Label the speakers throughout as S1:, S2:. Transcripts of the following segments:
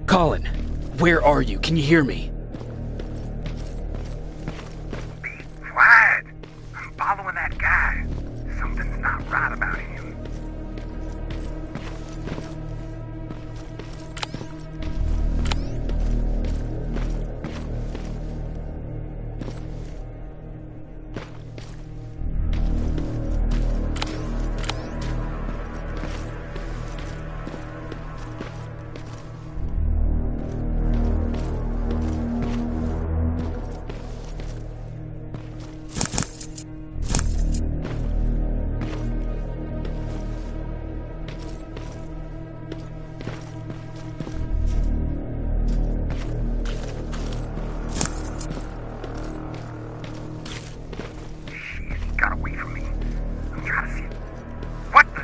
S1: Colin, where are you? Can you hear me?
S2: Be quiet. I'm following that guy. Something's not right about him. Got away from me. I'm trying to see. What the?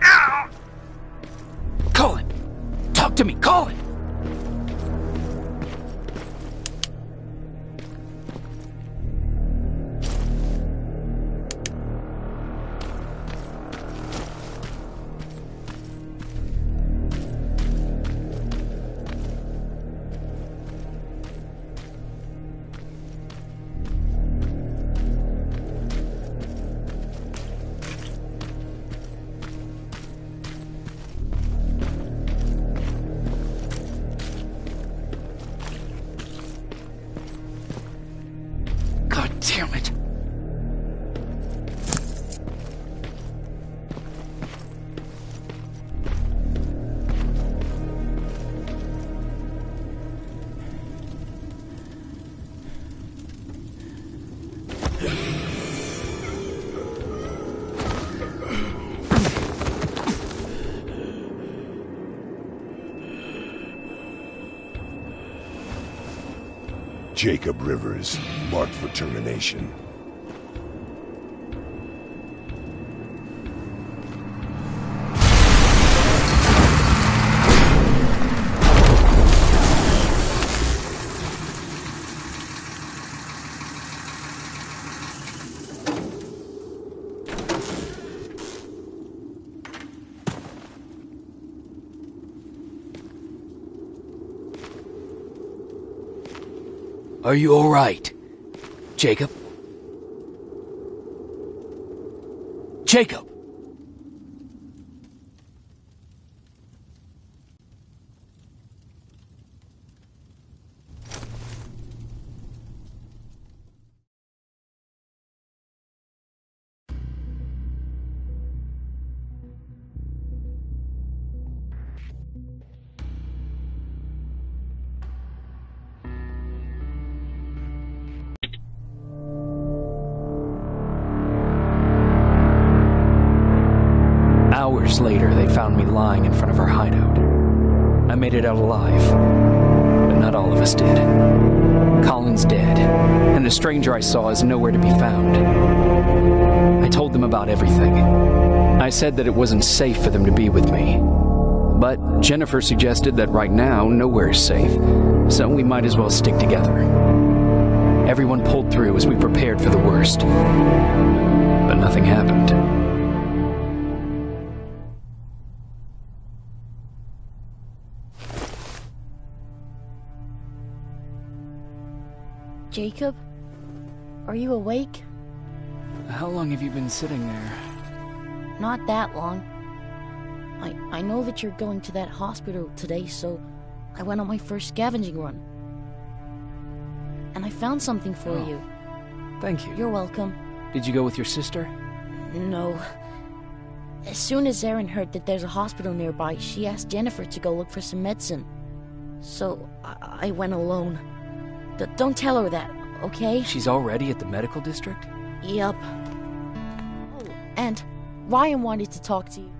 S2: Ow!
S1: Colin! Talk to me, Colin! Damn it.
S3: Jacob Rivers, marked for termination.
S1: Are you all right, Jacob? Jacob! Hours later, they found me lying in front of our hideout. I made it out alive, but not all of us did. Colin's dead, and the stranger I saw is nowhere to be found. I told them about everything. I said that it wasn't safe for them to be with me. But Jennifer suggested that right now, nowhere is safe, so we might as well stick together. Everyone pulled through as we prepared for the worst. But nothing happened.
S4: Jacob? Are you awake?
S1: How long have you been sitting there?
S4: Not that long. I know that you're going to that hospital today, so I went on my first scavenging run. And I found something for you.
S1: Thank you.
S4: You're welcome.
S1: Did you go with your sister?
S4: No. As soon as Erin heard that there's a hospital nearby, she asked Jennifer to go look for some medicine. So I went alone. Don't tell her that, okay?
S1: She's already at the medical district?
S4: Yup. Oh, and Ryan wanted to talk to you.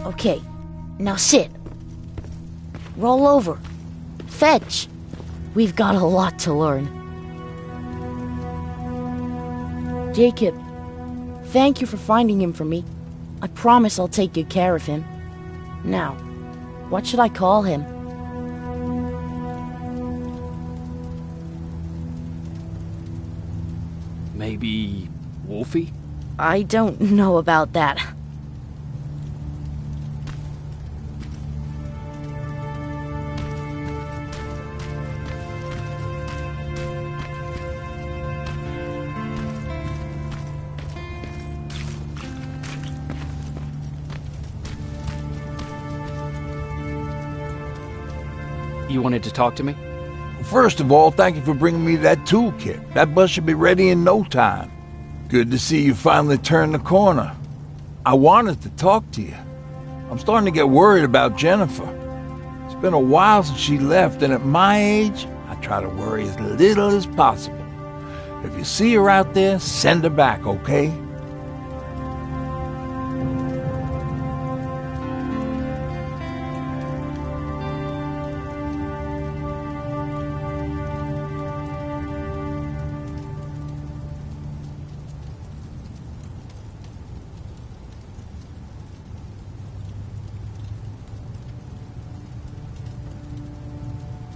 S4: Okay, now sit. Roll over. Fetch. We've got a lot to learn. Jacob, thank you for finding him for me. I promise I'll take good care of him. Now, what should I call him?
S1: Maybe Wolfie?
S4: I don't know about that.
S1: You wanted to talk to me?
S5: First of all, thank you for bringing me that toolkit. That bus should be ready in no time. Good to see you finally turned the corner. I wanted to talk to you. I'm starting to get worried about Jennifer. It's been a while since she left, and at my age, I try to worry as little as possible. If you see her out there, send her back, okay?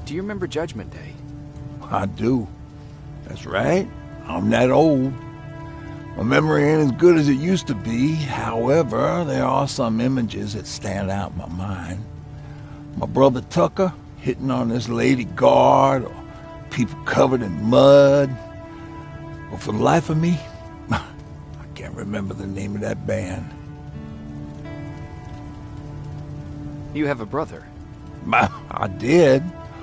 S1: Do you remember Judgment Day?
S5: I do. That's right. I'm that old. My memory ain't as good as it used to be. However, there are some images that stand out in my mind. My brother Tucker hitting on this lady guard, or people covered in mud. But for the life of me, I can't remember the name of that band.
S1: You have a brother.
S5: I did.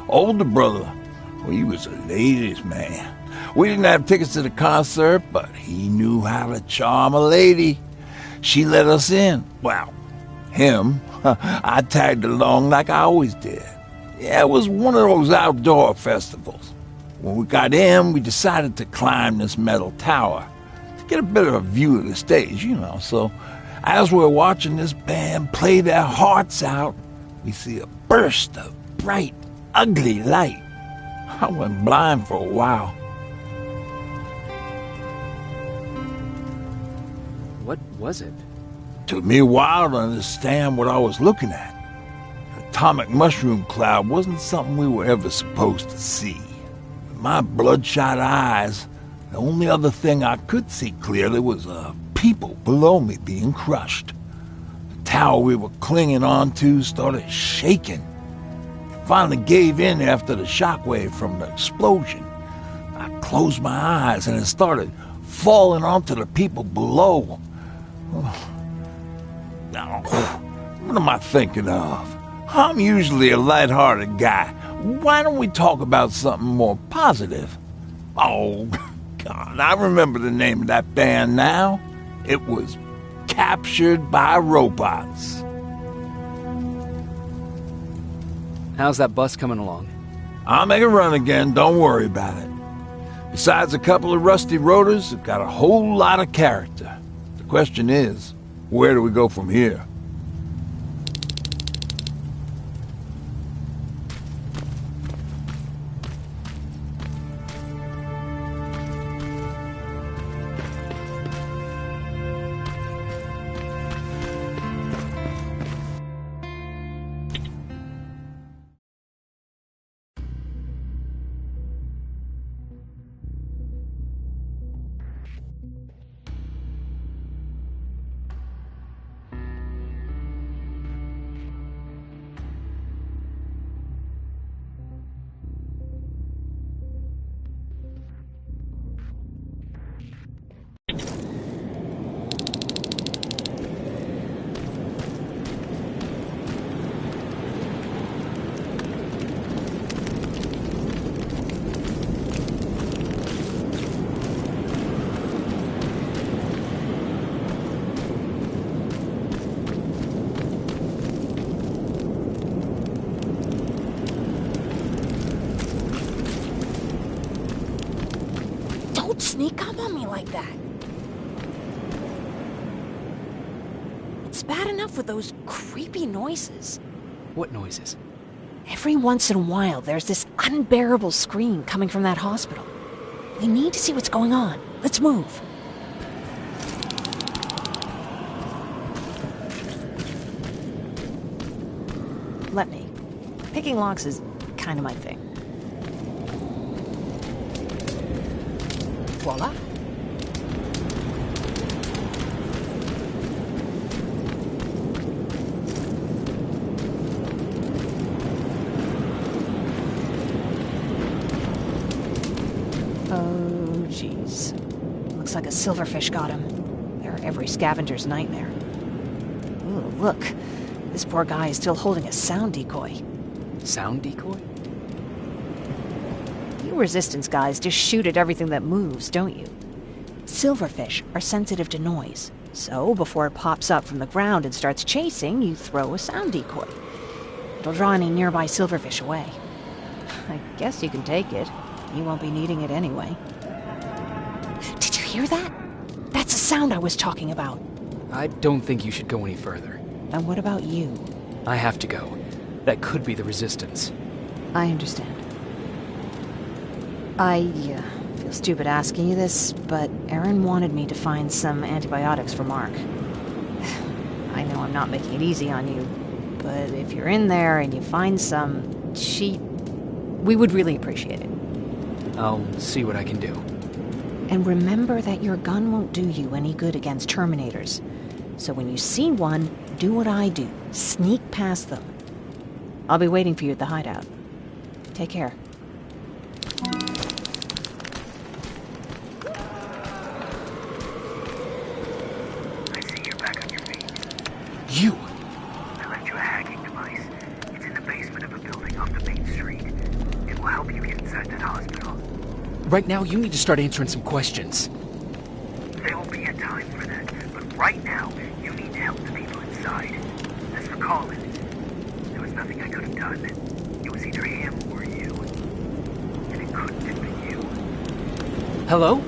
S5: Older brother. Well, he was a ladies' man. We didn't have tickets to the concert, but he knew how to charm a lady. She let us in. Well, him. I tagged along like I always did. Yeah, it was one of those outdoor festivals. When we got in, we decided to climb this metal tower to get a better view of the stage, you know. So as we're watching this band play their hearts out, we see a burst of bright, ugly light. I went blind for a while.
S1: What was it?
S5: Took me a while to understand what I was looking at. An atomic mushroom cloud wasn't something we were ever supposed to see. With my bloodshot eyes, the only other thing I could see clearly was people below me being crushed. The tower we were clinging onto started shaking. Finally gave in after the shockwave from the explosion. I closed my eyes and it started falling onto the people below. Now, what am I thinking of? I'm usually a lighthearted guy. Why don't we talk about something more positive? Oh, God, I remember the name of that band now. It was Captured by Robots.
S1: How's that bus coming along?
S5: I'll make a run again, don't worry about it. Besides a couple of rusty rotors, it's got a whole lot of character. The question is, where do we go from here?
S4: Sneak up on me like that. It's
S6: It's bad enough with those creepy noises.
S1: What noises?
S6: Every once in a while, there's this unbearable scream coming from that hospital. We need to see what's going on. Let's move. Let me. Picking locks is kind of my thing. Voila. Oh, jeez. Looks like a silverfish got him. They're every scavenger's nightmare. Ooh, look. This poor guy is still holding a sound decoy.
S1: Sound decoy?
S6: You resistance guys just shoot at everything that moves, don't you? Silverfish are sensitive to noise, so before it pops up from the ground and starts chasing, you throw a sound decoy. It'll draw any nearby silverfish away. I guess you can take it. You won't be needing it anyway. Did you hear that? That's the sound I was talking about.
S1: I don't think you should go any further.
S6: And what about you?
S1: I have to go. That could be the resistance.
S6: I understand. I feel stupid asking you this, but Aaron wanted me to find some antibiotics for Mark. I know I'm not making it easy on you, but if you're in there and you find some, we would really appreciate it.
S1: I'll see what I can do.
S6: And remember that your gun won't do you any good against Terminators. So when you see one, do what I do. Sneak past them. I'll be waiting for you at the hideout. Take care.
S2: I see you're back on your feet.
S1: You!
S2: I left you a hacking device. It's in the basement of a building off the main street. It will help you get inside that hospital.
S1: Right now, you need to start answering some questions.
S2: There will be a time for that, but right now, you need to help the people inside. As for Colin, there was nothing I could have done. It was either him or you. And it couldn't have been you.
S1: Hello?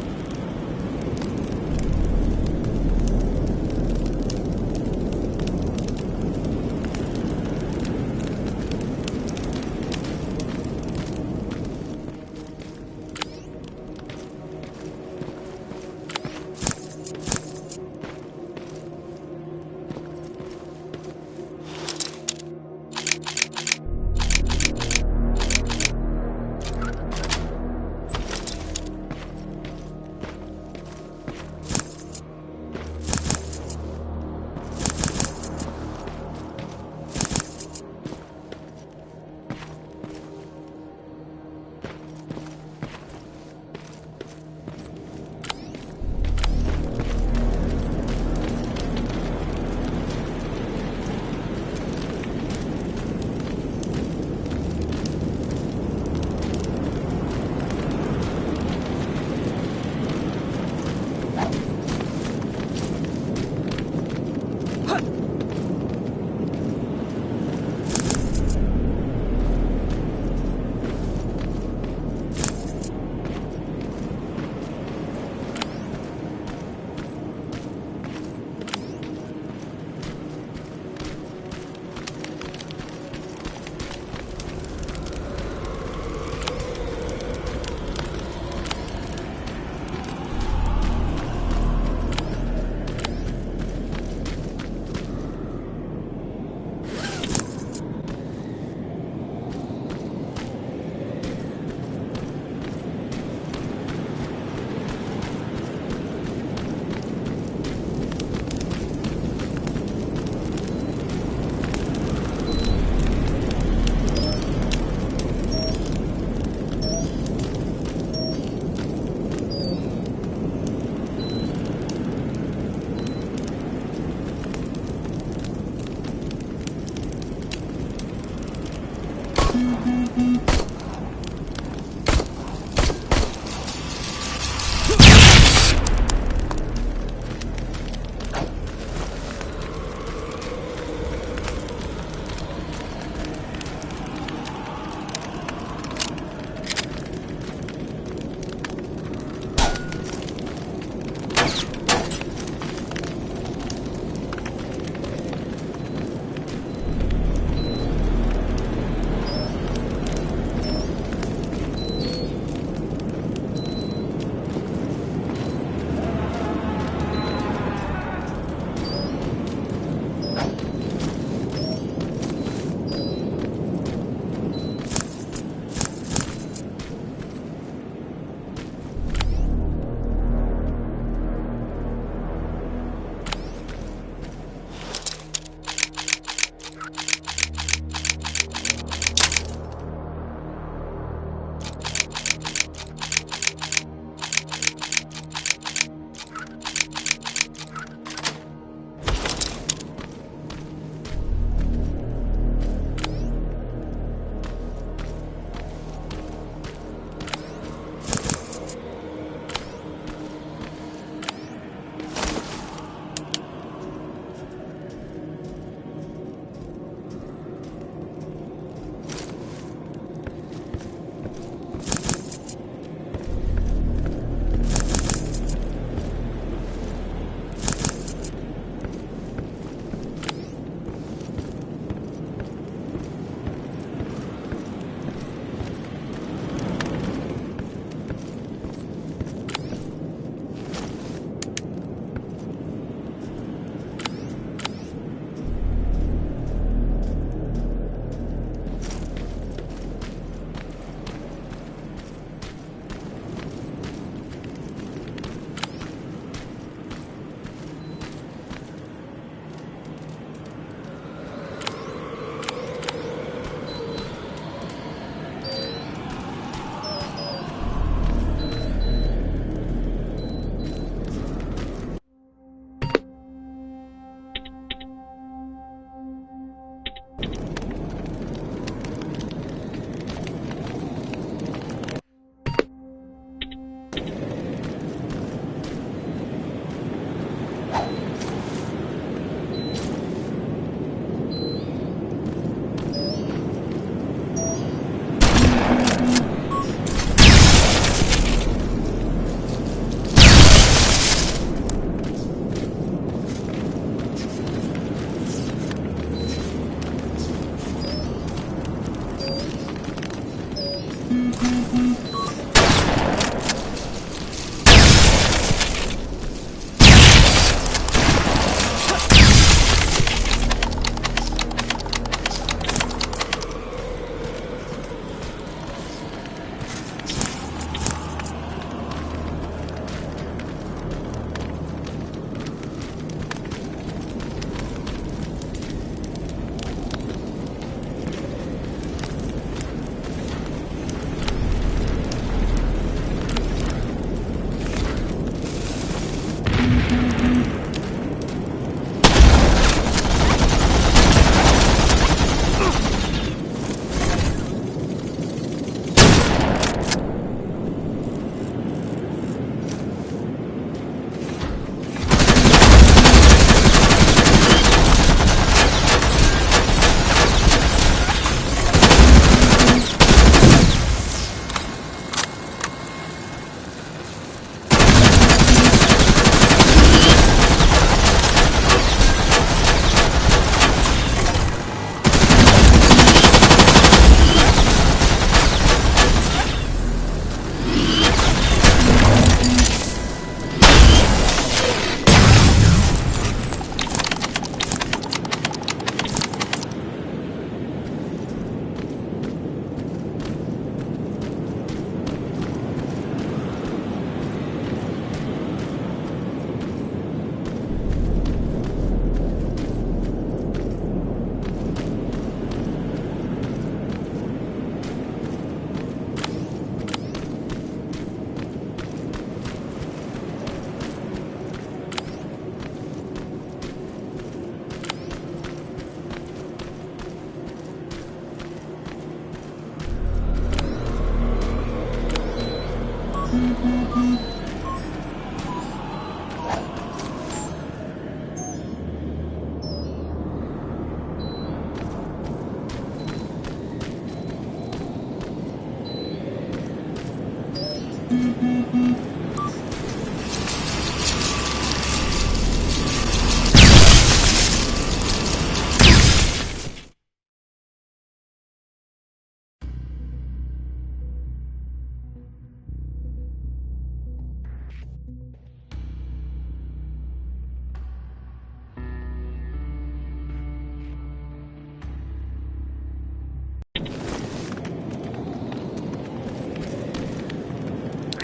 S2: I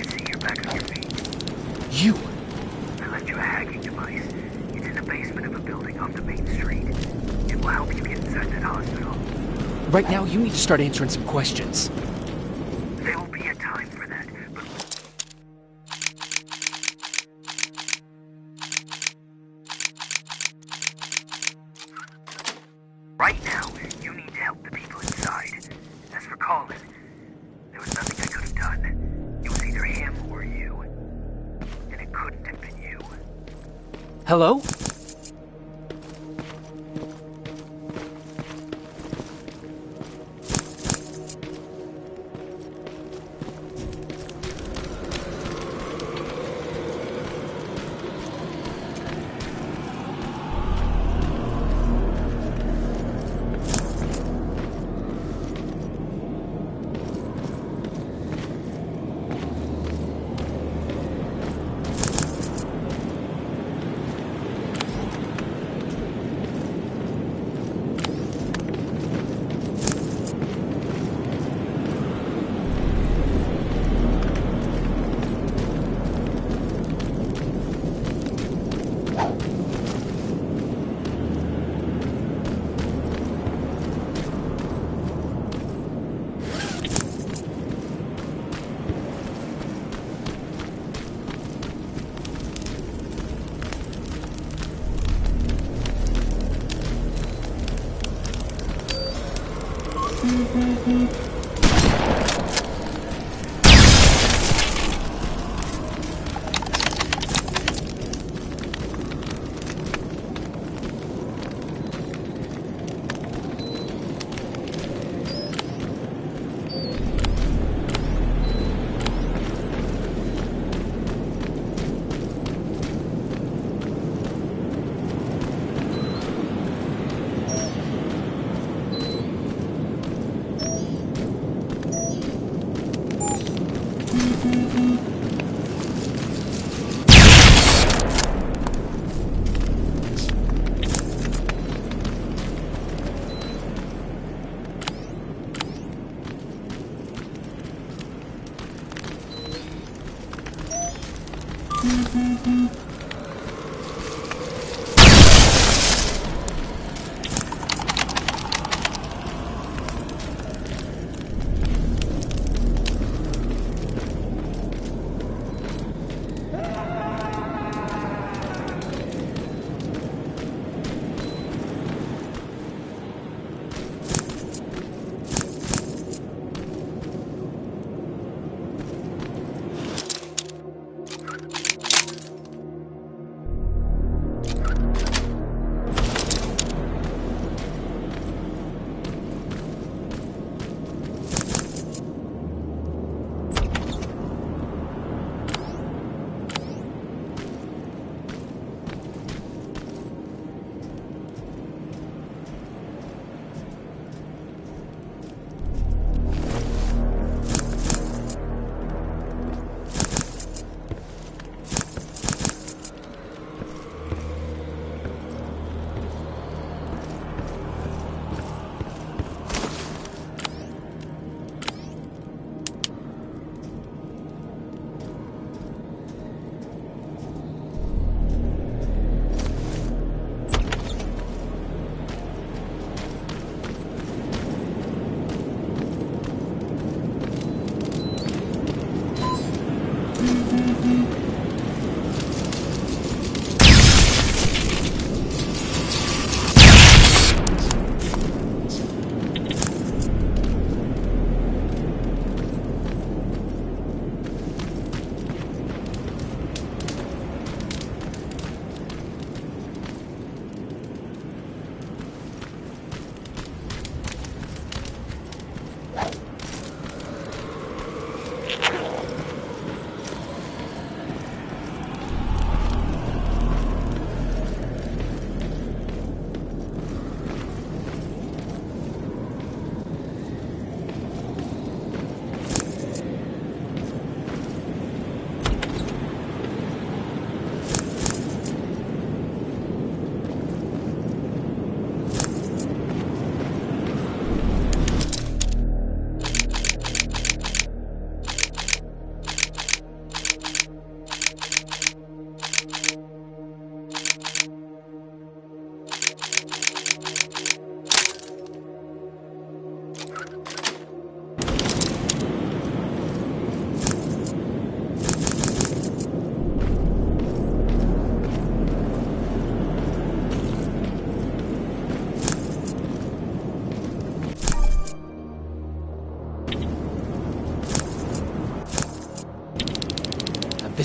S2: see you're back on your feet.
S1: You!
S2: I left you a hacking device. It's in the basement of a building off the main street. It will help you get inside that hospital.
S1: Right now, you need to start answering some questions.
S2: There will be a time for that, but right now, you need to help the people inside. As for Colin, there was nothing I could have done. It was either him or you. And it couldn't have been you.
S1: Hello?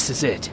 S1: This is it.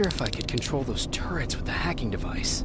S1: wonder if I could control those turrets with the hacking device.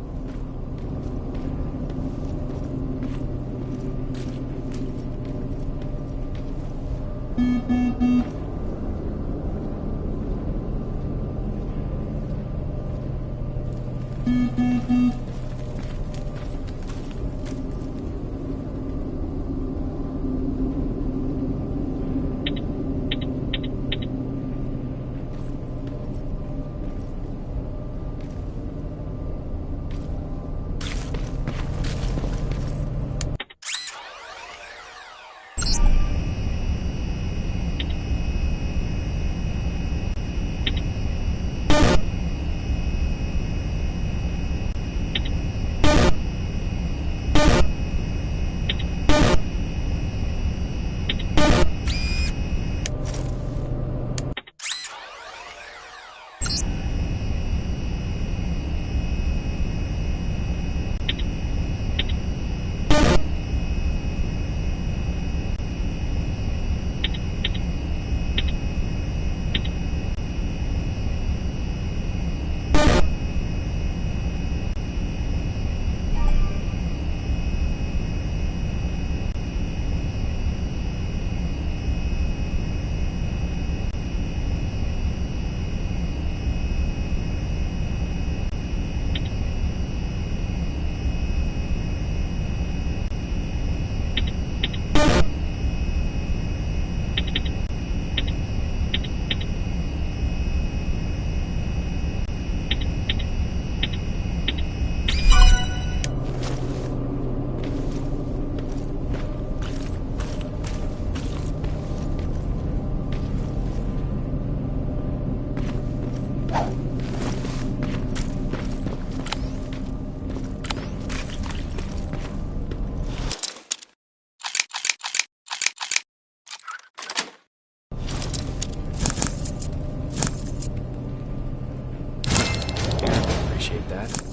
S1: Appreciate that.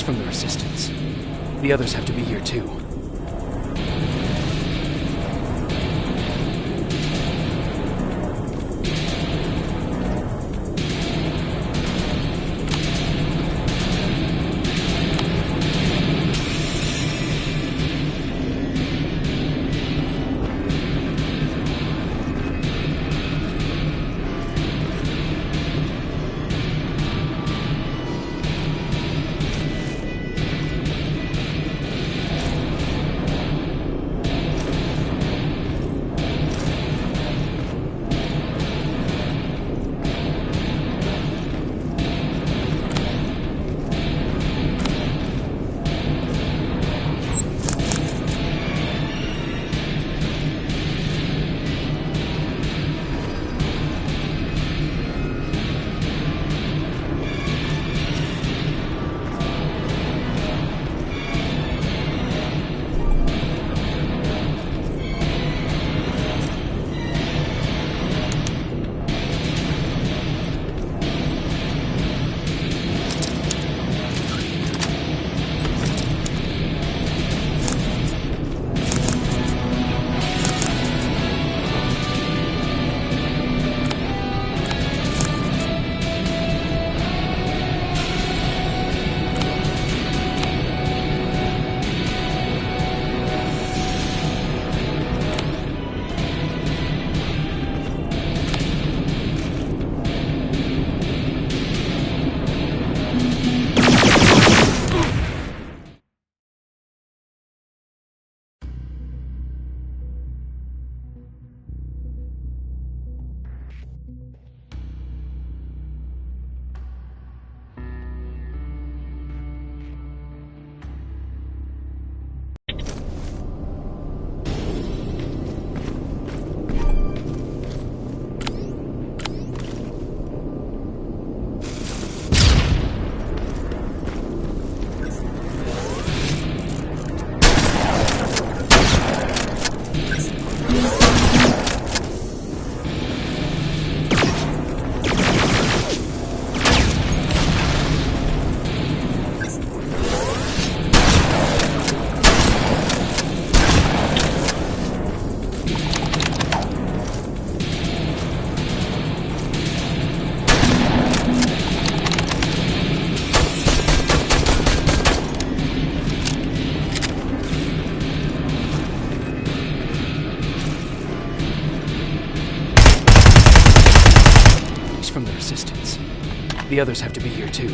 S1: from the Resistance. The others have to be here too. from the Resistance. The others have to be here too.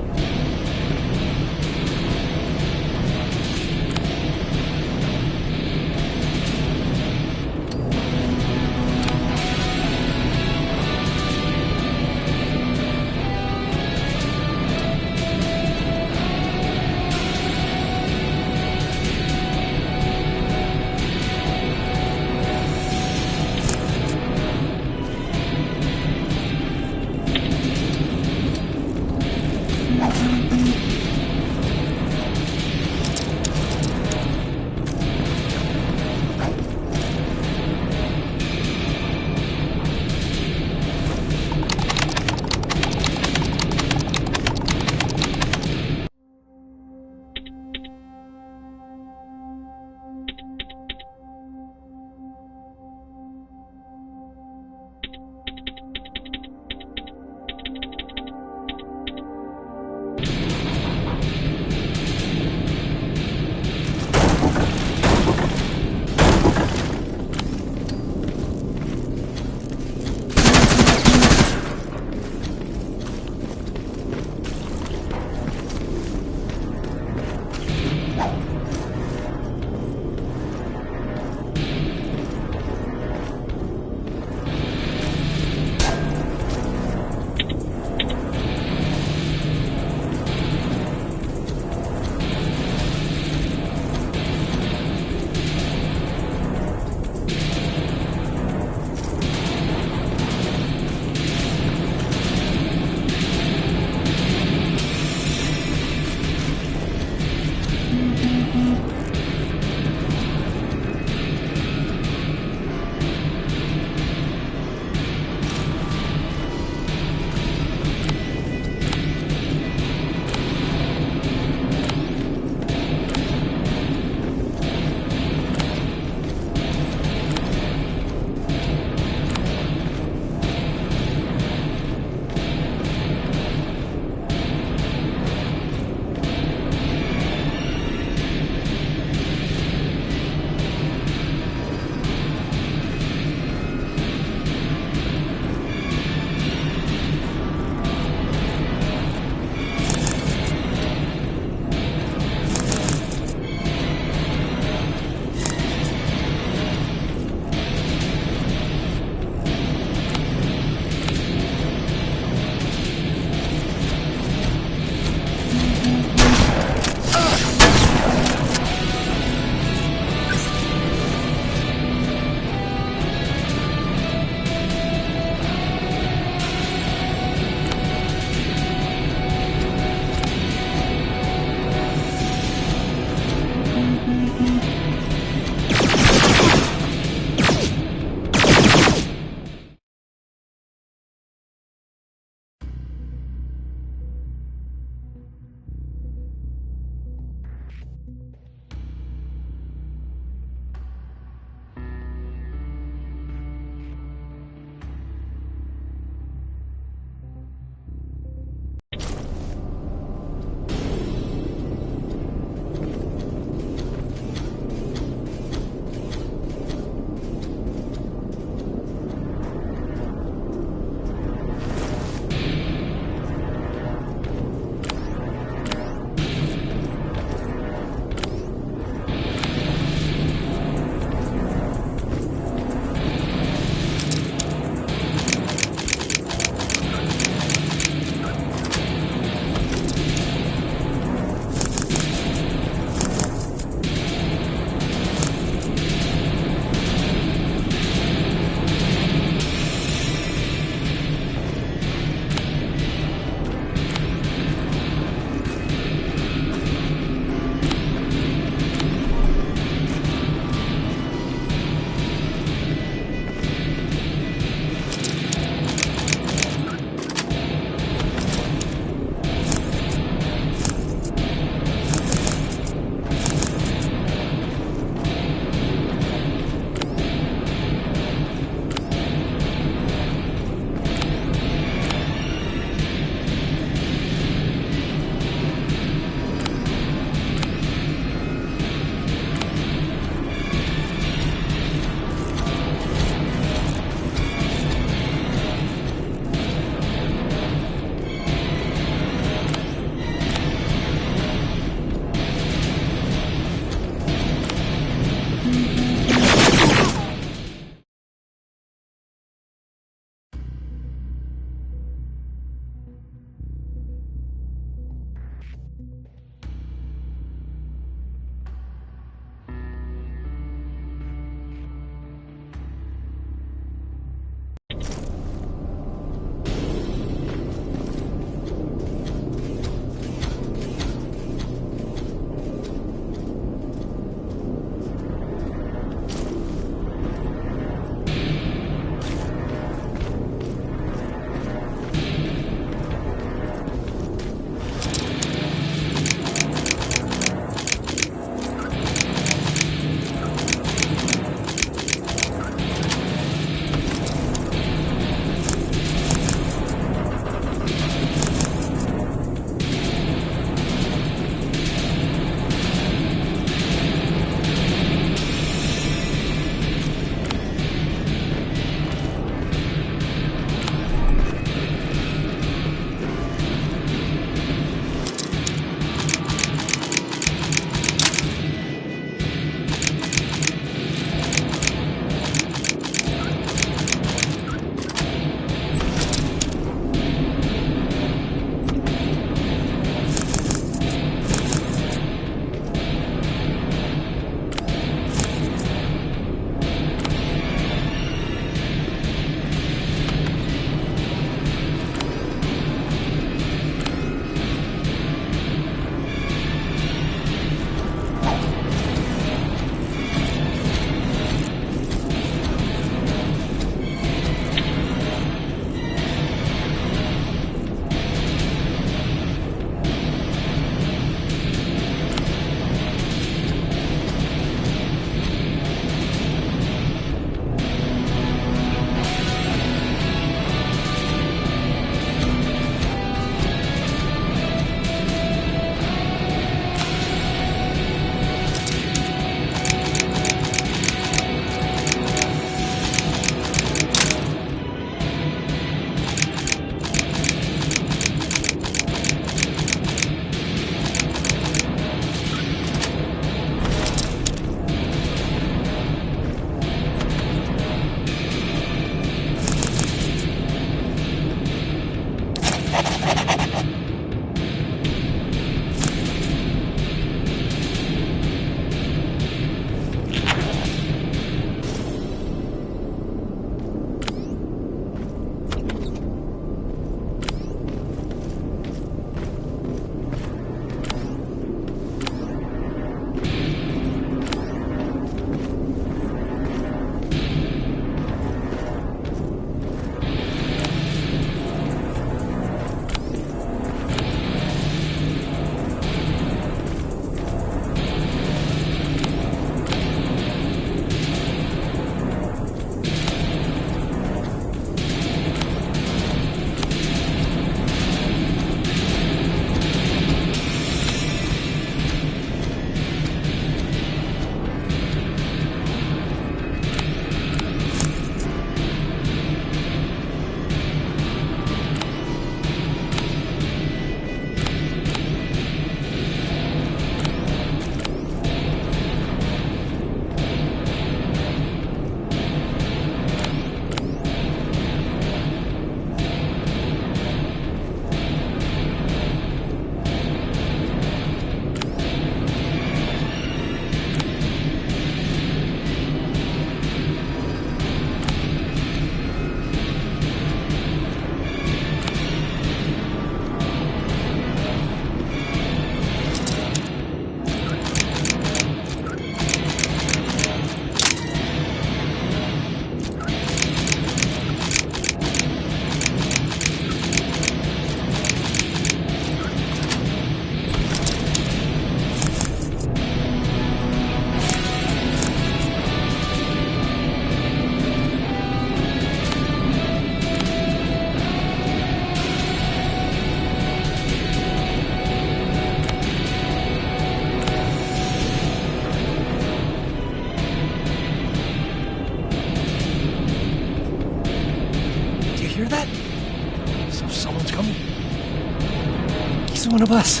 S7: one of us.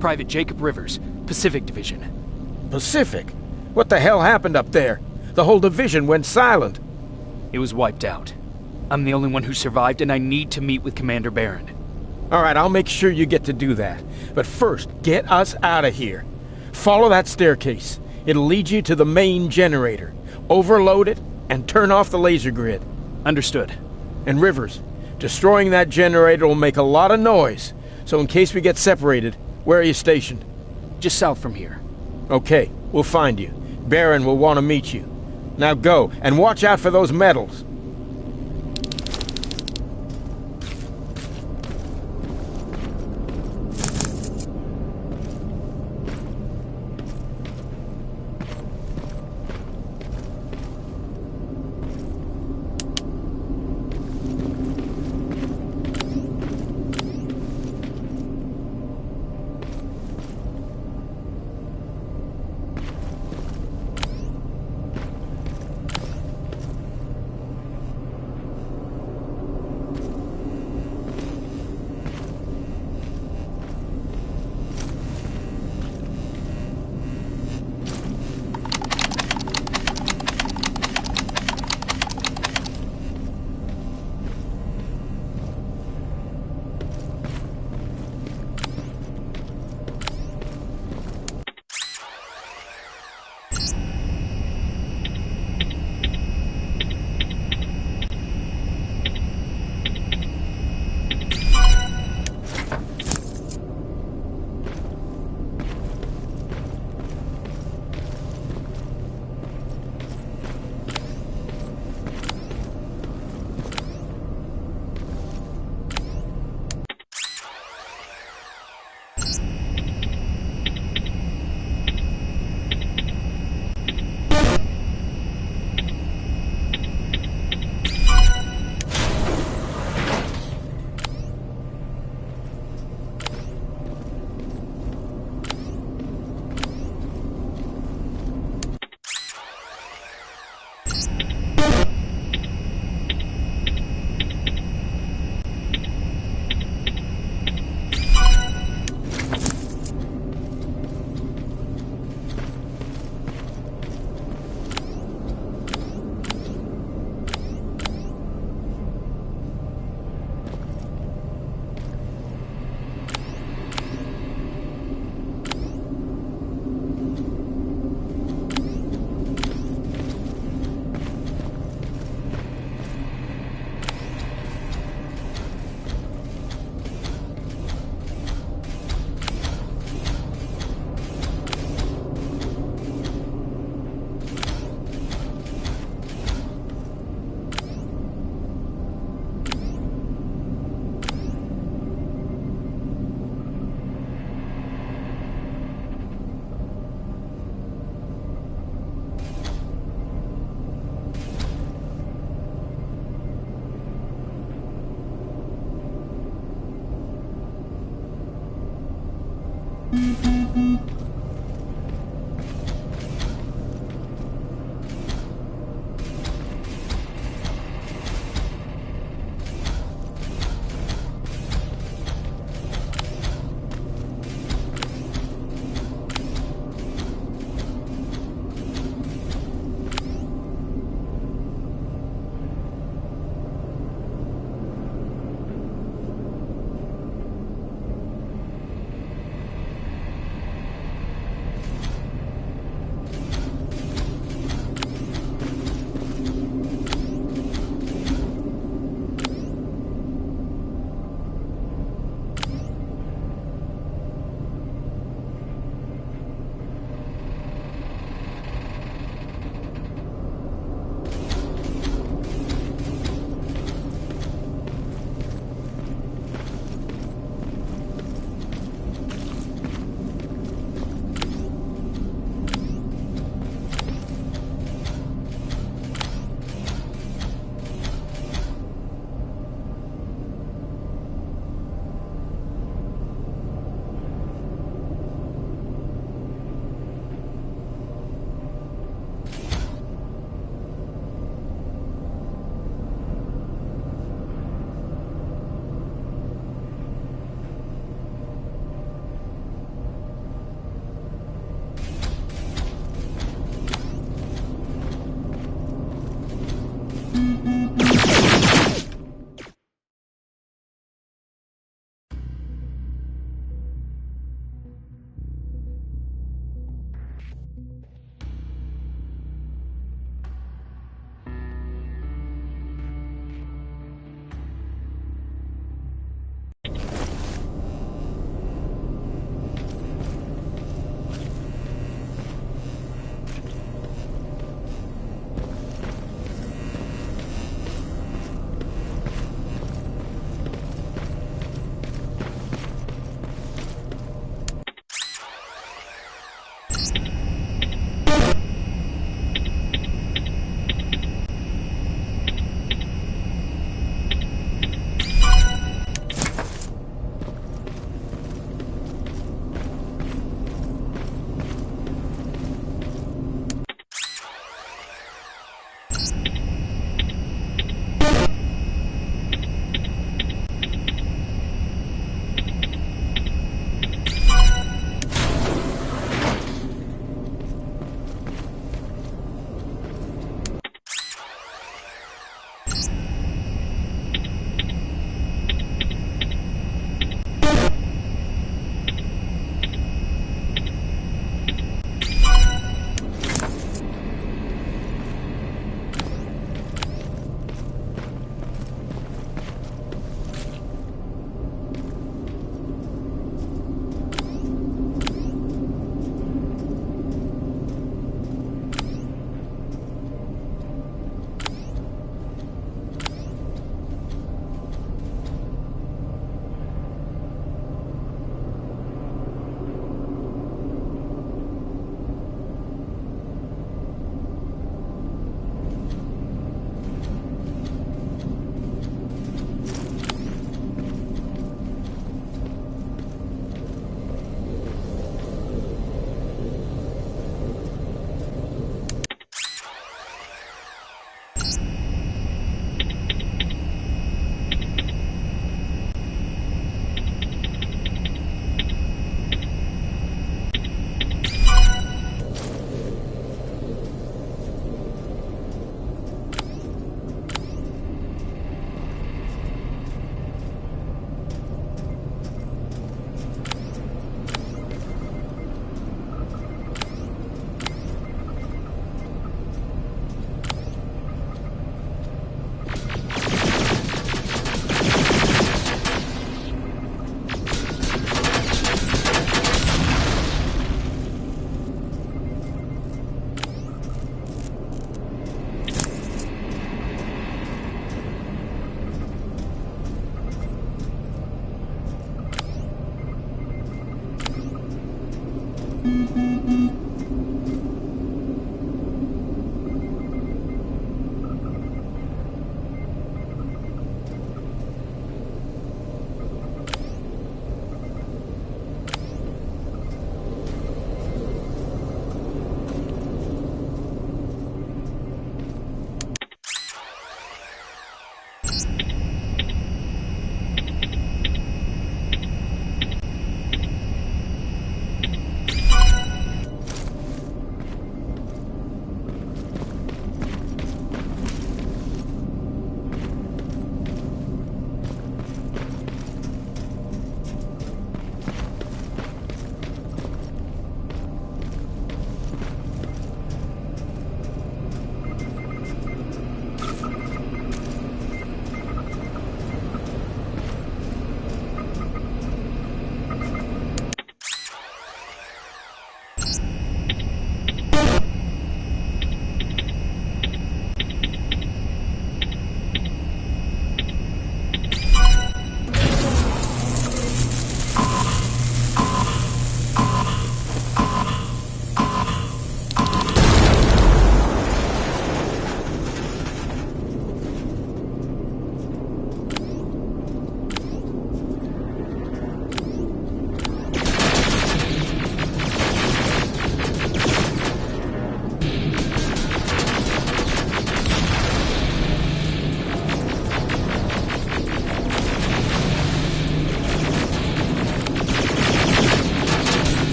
S1: Private Jacob Rivers, Pacific Division.
S8: Pacific? What the hell happened up there? The whole division went silent.
S1: It was wiped out. I'm the only one who survived, and I need to meet with Commander Barron.
S8: All right, I'll make sure you get to do that. But first, get us out of here. Follow that staircase. It'll lead you to the main generator. Overload it and turn off the laser grid.
S1: Understood.
S8: And Rivers, destroying that generator will make a lot of noise. So in case we get separated, where are you stationed?
S1: Just south from here.
S8: Okay, we'll find you. Barron will want to meet you. Now go, and watch out for those medals.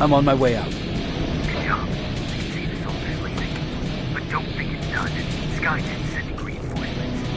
S1: I'm on my way out.
S2: Good job. You can see the soldiers leaving. But don't think it's done. Skynet sending reinforcements.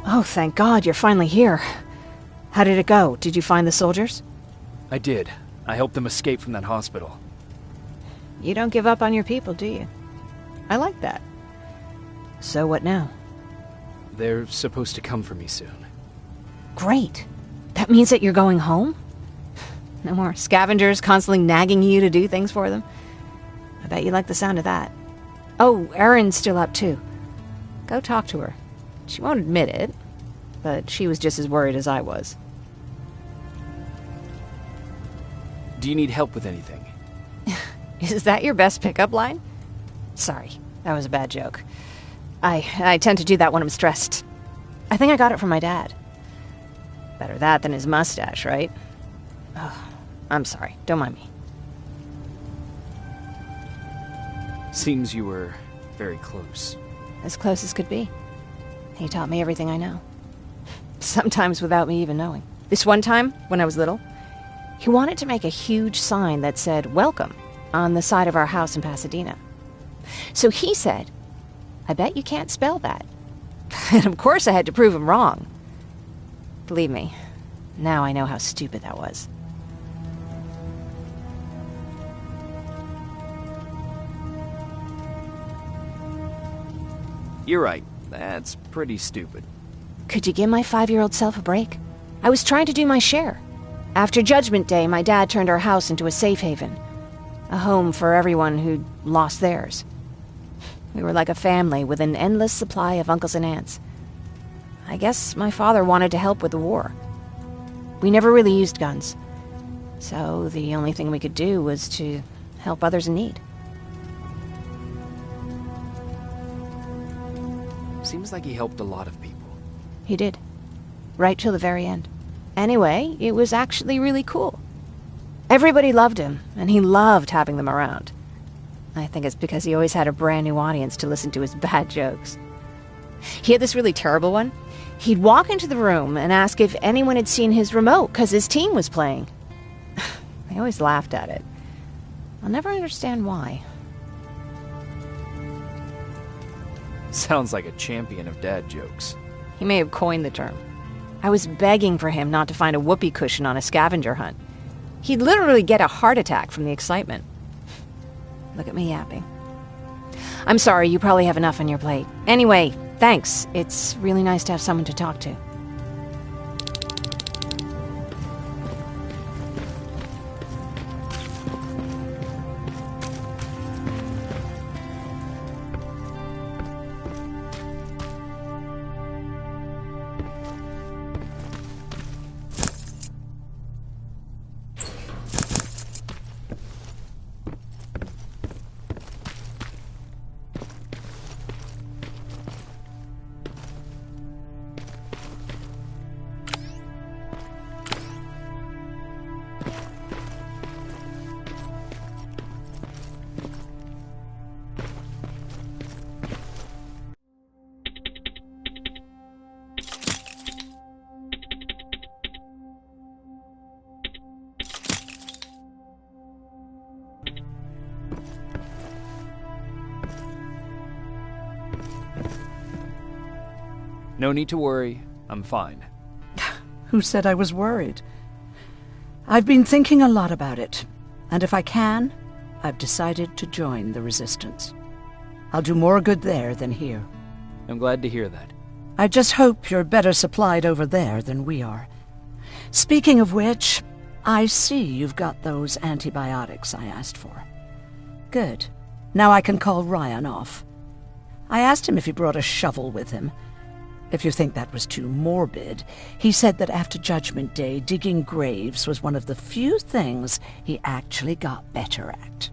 S6: Oh, thank God, you're finally here. How did it go? Did you find the soldiers?
S1: I did. I helped them escape from that hospital.
S6: You don't give up on your people, do you? I like that. So what now?
S1: They're supposed to come for me soon.
S6: Great. That means that you're going home? No more scavengers constantly nagging you to do things for them? I bet you like the sound of that. Oh, Erin's still up too. Go talk to her. She won't admit it, but she was just as worried as I was.
S1: Do you need help with anything?
S6: Is that your best pickup line? Sorry, that was a bad joke. I tend to do that when I'm stressed. I think I got it from my dad. Better that than his mustache, right? Oh, I'm sorry. Don't mind me.
S1: Seems you were very close.
S6: As close as could be. He taught me everything I know. Sometimes without me even knowing. This one time, when I was little, he wanted to make a huge sign that said, "Welcome," on the side of our house in Pasadena. So he said, "I bet you can't spell that." And of course I had to prove him wrong. Believe me, now I know how stupid that was.
S1: You're right. That's pretty stupid.
S6: Could you give my 5-year-old self a break? I was trying to do my share. After Judgment Day, my dad turned our house into a safe haven. A home for everyone who'd lost theirs. We were like a family with an endless supply of uncles and aunts. I guess my father wanted to help with the war. We never really used guns. So the only thing we could do was to help others in need.
S1: Seems like he helped a lot of people.
S6: He did. Right till the very end. Anyway, it was actually really cool. Everybody loved him, and he loved having them around. I think it's because he always had a brand new audience to listen to his bad jokes. He had this really terrible one. He'd walk into the room and ask if anyone had seen his remote because his team was playing. I always laughed at it. I'll never understand why.
S1: Sounds like a champion of dad jokes.
S6: He may have coined the term. I was begging for him not to find a whoopee cushion on a scavenger hunt. He'd literally get a heart attack from the excitement. Look at me yapping. I'm sorry, you probably have enough on your plate. Anyway, thanks. It's really nice to have someone to talk to.
S1: No need to worry. I'm fine.
S7: Who said I was worried? I've been thinking a lot about it, and if I can, I've decided to join the Resistance. I'll do more good there than here.
S1: I'm glad to hear that.
S7: I just hope you're better supplied over there than we are. Speaking of which, I see you've got those antibiotics I asked for. Good. Now I can call Ryan off. I asked him if he brought a shovel with him. If you think that was too morbid, he said that after Judgment Day, digging graves was one of the few things he actually got better at.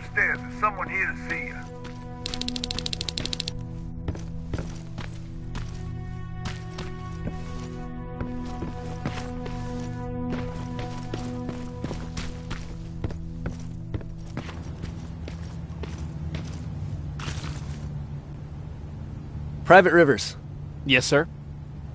S2: upstairs. There's someone here to see you.
S9: Private Rivers.
S1: Yes, sir?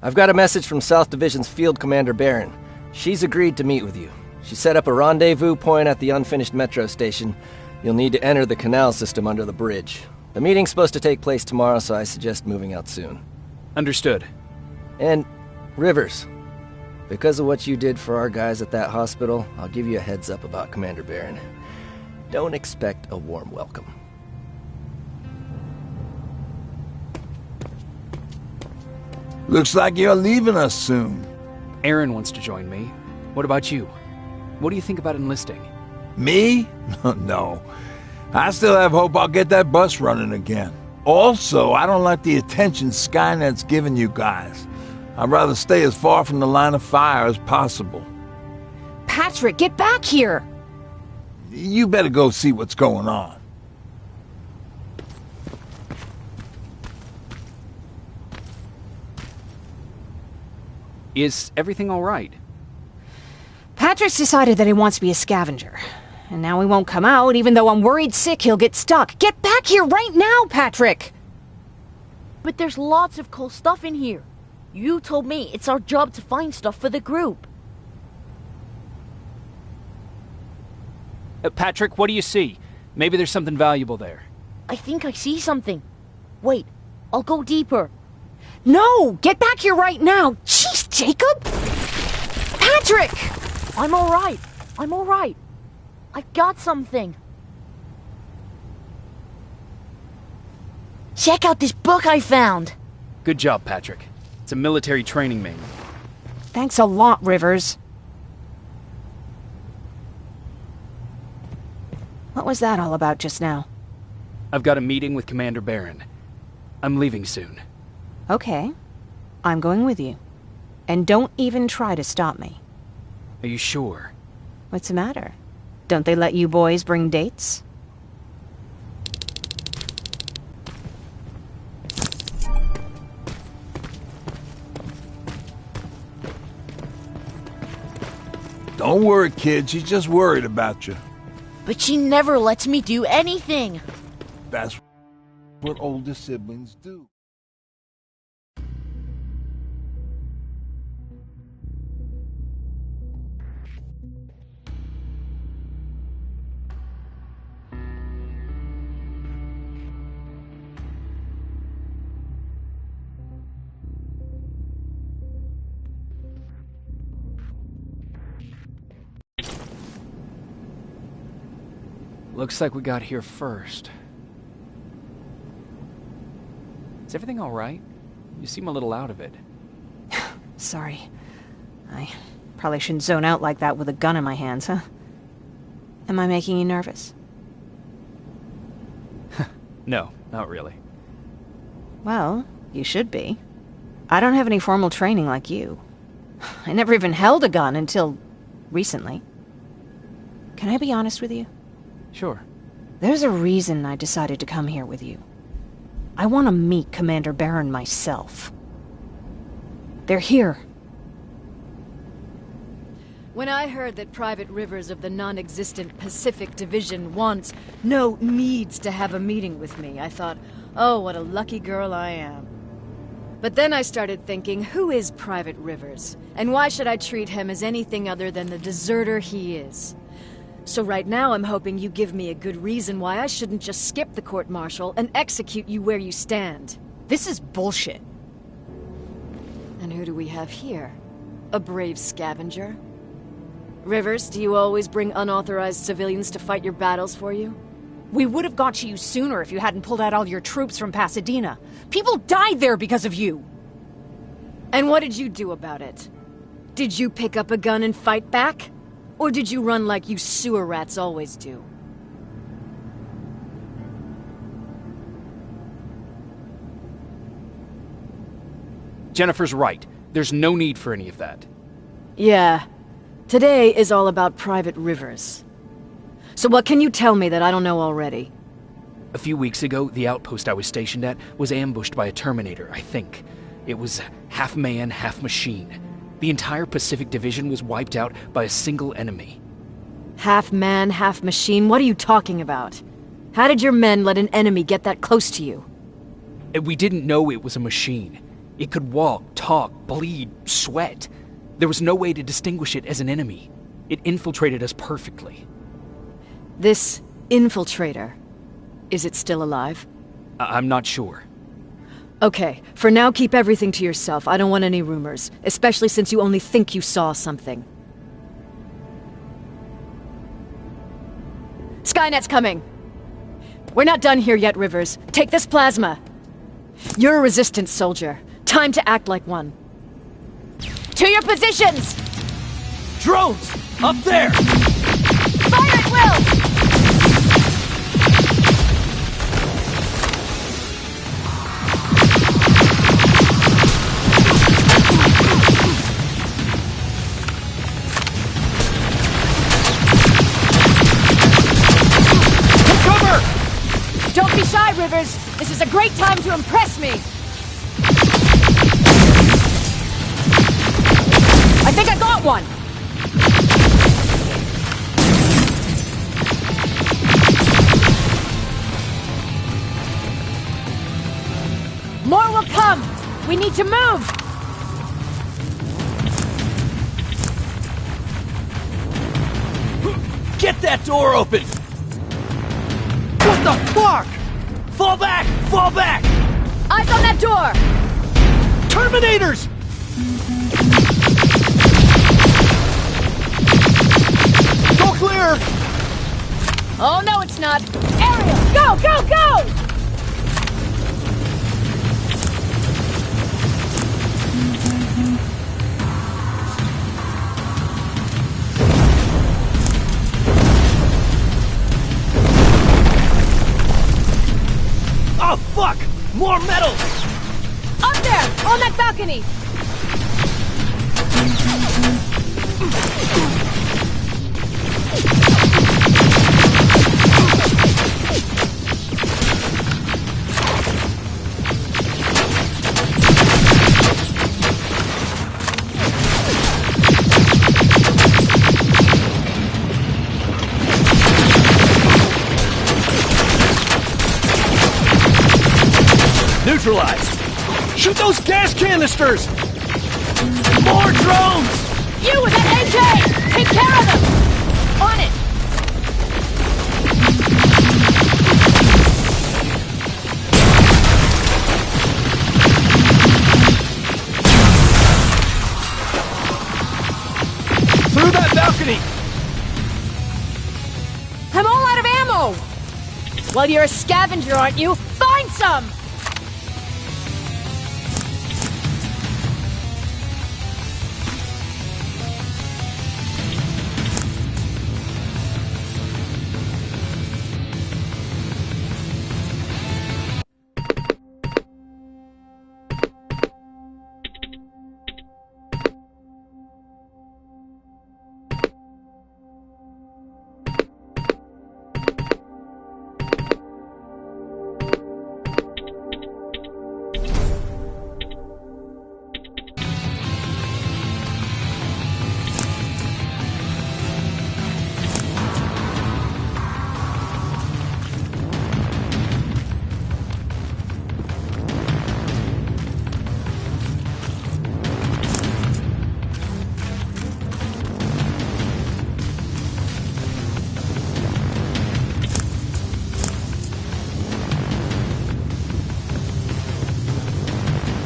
S9: I've got a message from South Division's Field Commander Barron. She's agreed to meet with you. She set up a rendezvous point at the unfinished metro station. You'll need to enter the canal system under the bridge. The meeting's supposed to take place tomorrow, so I suggest moving out soon.
S1: Understood.
S9: And, Rivers, because of what you did for our guys at that hospital, I'll give you a heads up about Commander Barron. Don't expect a warm welcome.
S5: Looks like you're leaving us soon.
S1: Aaron wants to join me. What about you? What do you think about enlisting?
S5: Me? No. I still have hope I'll get that bus running again. Also, I don't like the attention Skynet's giving you guys. I'd rather stay as far from the line of fire as possible.
S6: Patrick, get back here!
S5: You better go see what's going on.
S1: Is everything all right?
S6: Patrick's decided that he wants to be a scavenger. And now he won't come out, even though I'm worried sick he'll get stuck. Get back here right now, Patrick!
S4: But there's lots of cool stuff in here. You told me it's our job to find stuff for the group.
S1: Patrick, what do you see? Maybe there's something valuable there.
S4: I think I see something. Wait, I'll go deeper.
S6: No! Get back here right now! Jeez, Jacob! Patrick!
S4: I'm alright. I'm alright. I've got something. Check out this book I found.
S1: Good job, Patrick. It's a military training manual.
S6: Thanks a lot, Rivers. What was that all about just now?
S1: I've got a meeting with Commander Barron. I'm leaving soon.
S6: Okay. I'm going with you. And don't even try to stop me.
S1: Are you sure?
S6: What's the matter? Don't they let you boys bring dates?
S5: Don't worry, kid. She's just worried about you.
S4: But she never lets me do anything.
S5: That's what older siblings do.
S1: Looks like we got here first. Is everything all right? You seem a little out of it.
S6: Sorry. I probably shouldn't zone out like that with a gun in my hands, huh? Am I making you nervous?
S1: No, not really.
S6: Well, you should be. I don't have any formal training like you. I never even held a gun until recently. Can I be honest with you?
S1: Sure.
S6: There's a reason I decided to come here with you. I want to meet Commander Barron myself. They're here.
S10: When I heard that Private Rivers of the non-existent Pacific Division needs to have a meeting with me, I thought, oh, what a lucky girl I am. But then I started thinking, who is Private Rivers? And why should I treat him as anything other than the deserter he is? So right now I'm hoping you give me a good reason why I shouldn't just skip the court-martial and execute you where you stand.
S6: This is bullshit.
S10: And who do we have here? A brave scavenger? Rivers, do you always bring unauthorized civilians to fight your battles for you?
S6: We would have got to you sooner if you hadn't pulled out all your troops from Pasadena. People died there because of you!
S10: And what did you do about it? Did you pick up a gun and fight back? Or did you run like you sewer rats always do?
S1: Jennifer's right. There's no need for any of that.
S10: Yeah. Today is all about Private Rivers. So what can you tell me that I don't know already?
S1: A few weeks ago, the outpost I was stationed at was ambushed by a Terminator, I think. It was half man, half machine. The entire Pacific Division was wiped out by a single enemy.
S10: Half man, half machine? What are you talking about? How did your men let an enemy get that close to you?
S1: We didn't know it was a machine. It could walk, talk, bleed, sweat. There was no way to distinguish it as an enemy. It infiltrated us perfectly.
S10: This infiltrator, is it still alive?
S1: I'm not sure.
S10: Okay, for now keep everything to yourself. I don't want any rumors, especially since you only think you saw something. Skynet's coming! We're not done here yet, Rivers. Take this plasma. You're a resistance soldier. Time to act like one. To your positions!
S9: Drones! Up there!
S10: Fire at will! Don't be shy, Rivers. This is a great time to impress me. I think I got one. More will come. We need to move.
S9: Get that door open! What the fuck? Fall back! Fall back!
S10: Eyes on that door!
S9: Terminators! Go clear!
S10: Oh, no, it's not. Ariel, go, go, go!
S9: Oh, fuck! More metal!
S10: Up there! On that balcony!
S9: Neutralized! Shoot those gas canisters! More drones!
S10: You with an AK! Take care of them! On it!
S9: Through that balcony!
S10: I'm all out of ammo! Well, you're a scavenger, aren't you? Find some!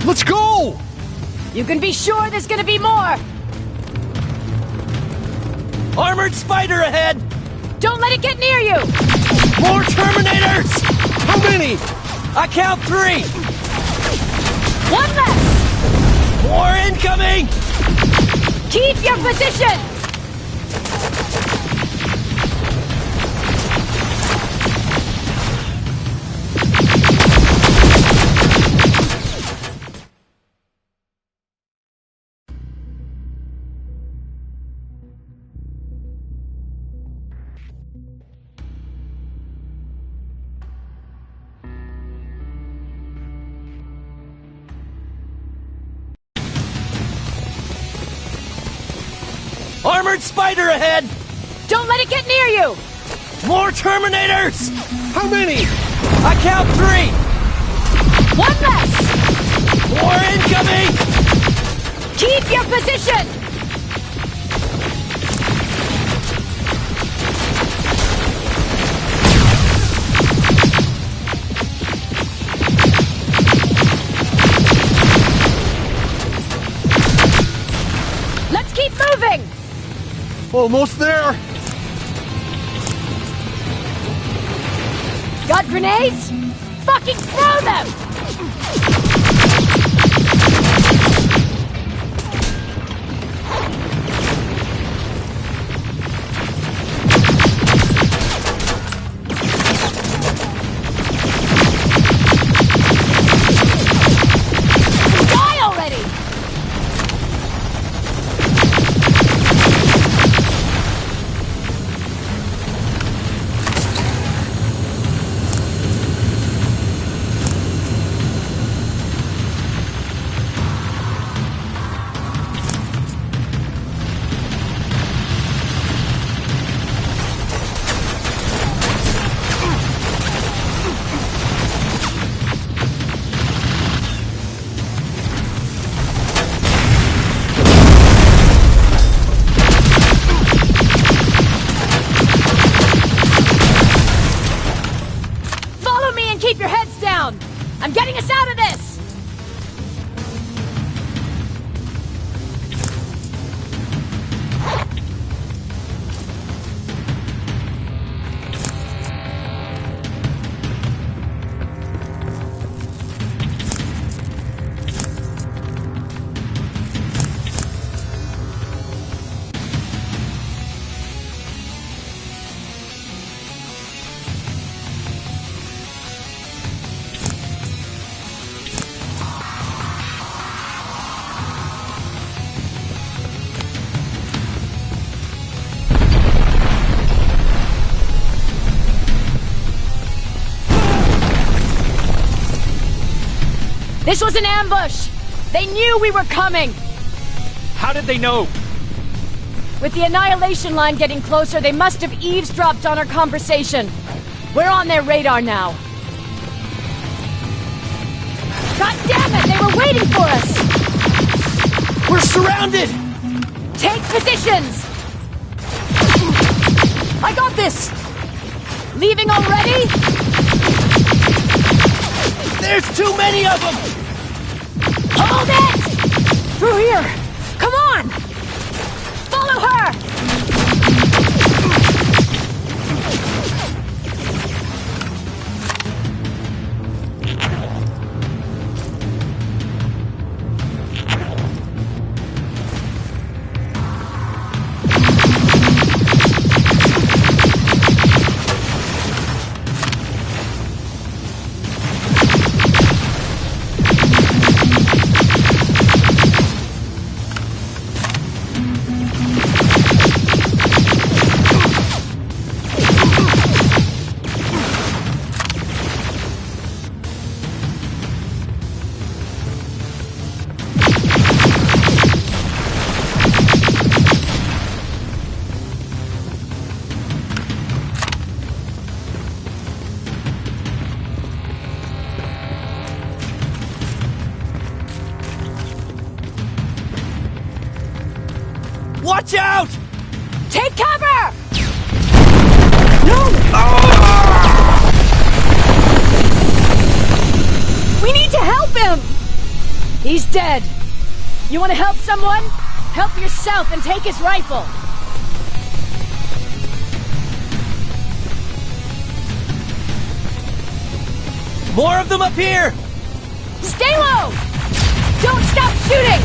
S9: Let's go!
S10: You can be sure there's gonna be more!
S9: Armored spider ahead!
S10: Don't let it get near you!
S9: More Terminators! How many? I count 3!
S10: One left!
S9: More incoming!
S10: Keep your position!
S9: Horde spider ahead!
S10: Don't let it get near you!
S9: More Terminators!
S11: How many?
S9: I count 3!
S10: One less!
S9: More incoming!
S10: Keep your position! Let's keep moving!
S11: Almost there.
S10: Got grenades? Fucking throw them! Die already! Follow me and keep your heads down! I'm getting us out of this! This was an ambush! They knew we were coming!
S1: How did they know?
S10: With the Annihilation line getting closer, they must have eavesdropped on our conversation. We're on their radar now. God damn it! They were waiting for us!
S9: We're surrounded!
S10: Take positions! I got this! Leaving already?
S9: There's too many of them!
S10: Hold it! Through here! Come on! Follow her!
S9: Watch out!
S10: Take cover! We need to help him! He's dead. You want to help someone? Help yourself and take his rifle.
S9: More of them up here!
S10: Stay low! Don't stop shooting!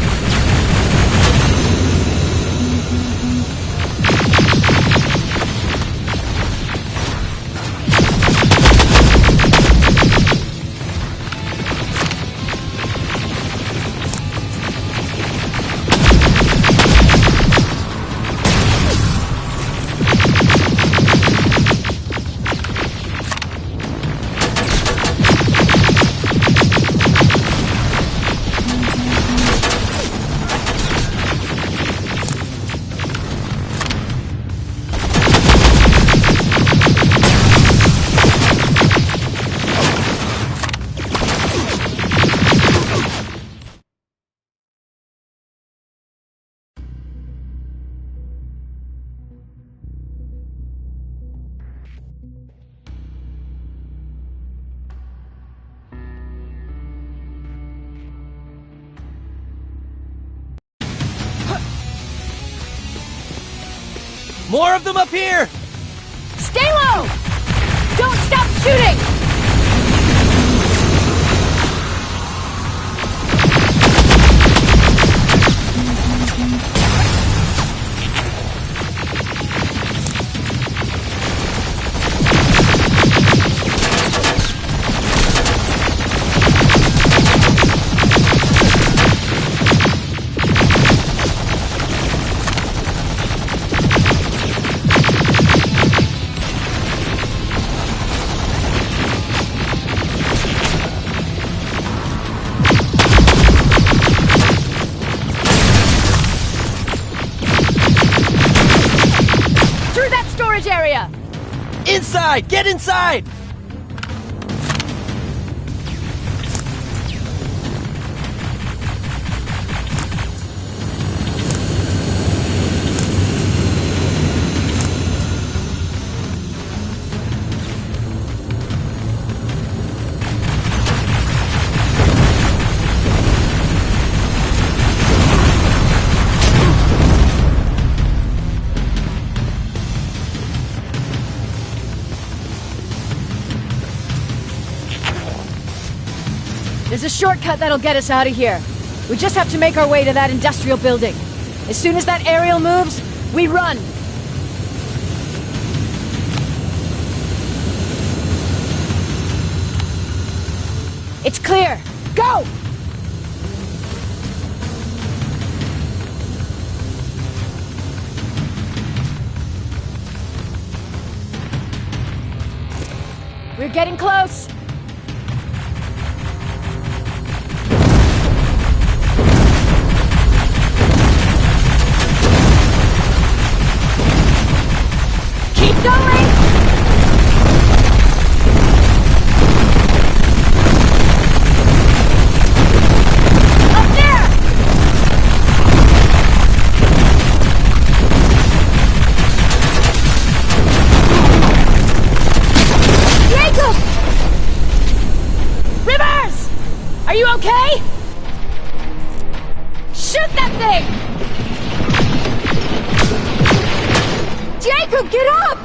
S9: More of them up here!
S10: Stay low! Don't stop shooting! Area!
S9: Inside! Get inside!
S10: There's a shortcut that'll get us out of here. We just have to make our way to that industrial building. As soon as that aerial moves, we run. It's clear. Go! We're getting close. Are you okay? Shoot that thing! Jacob, get up!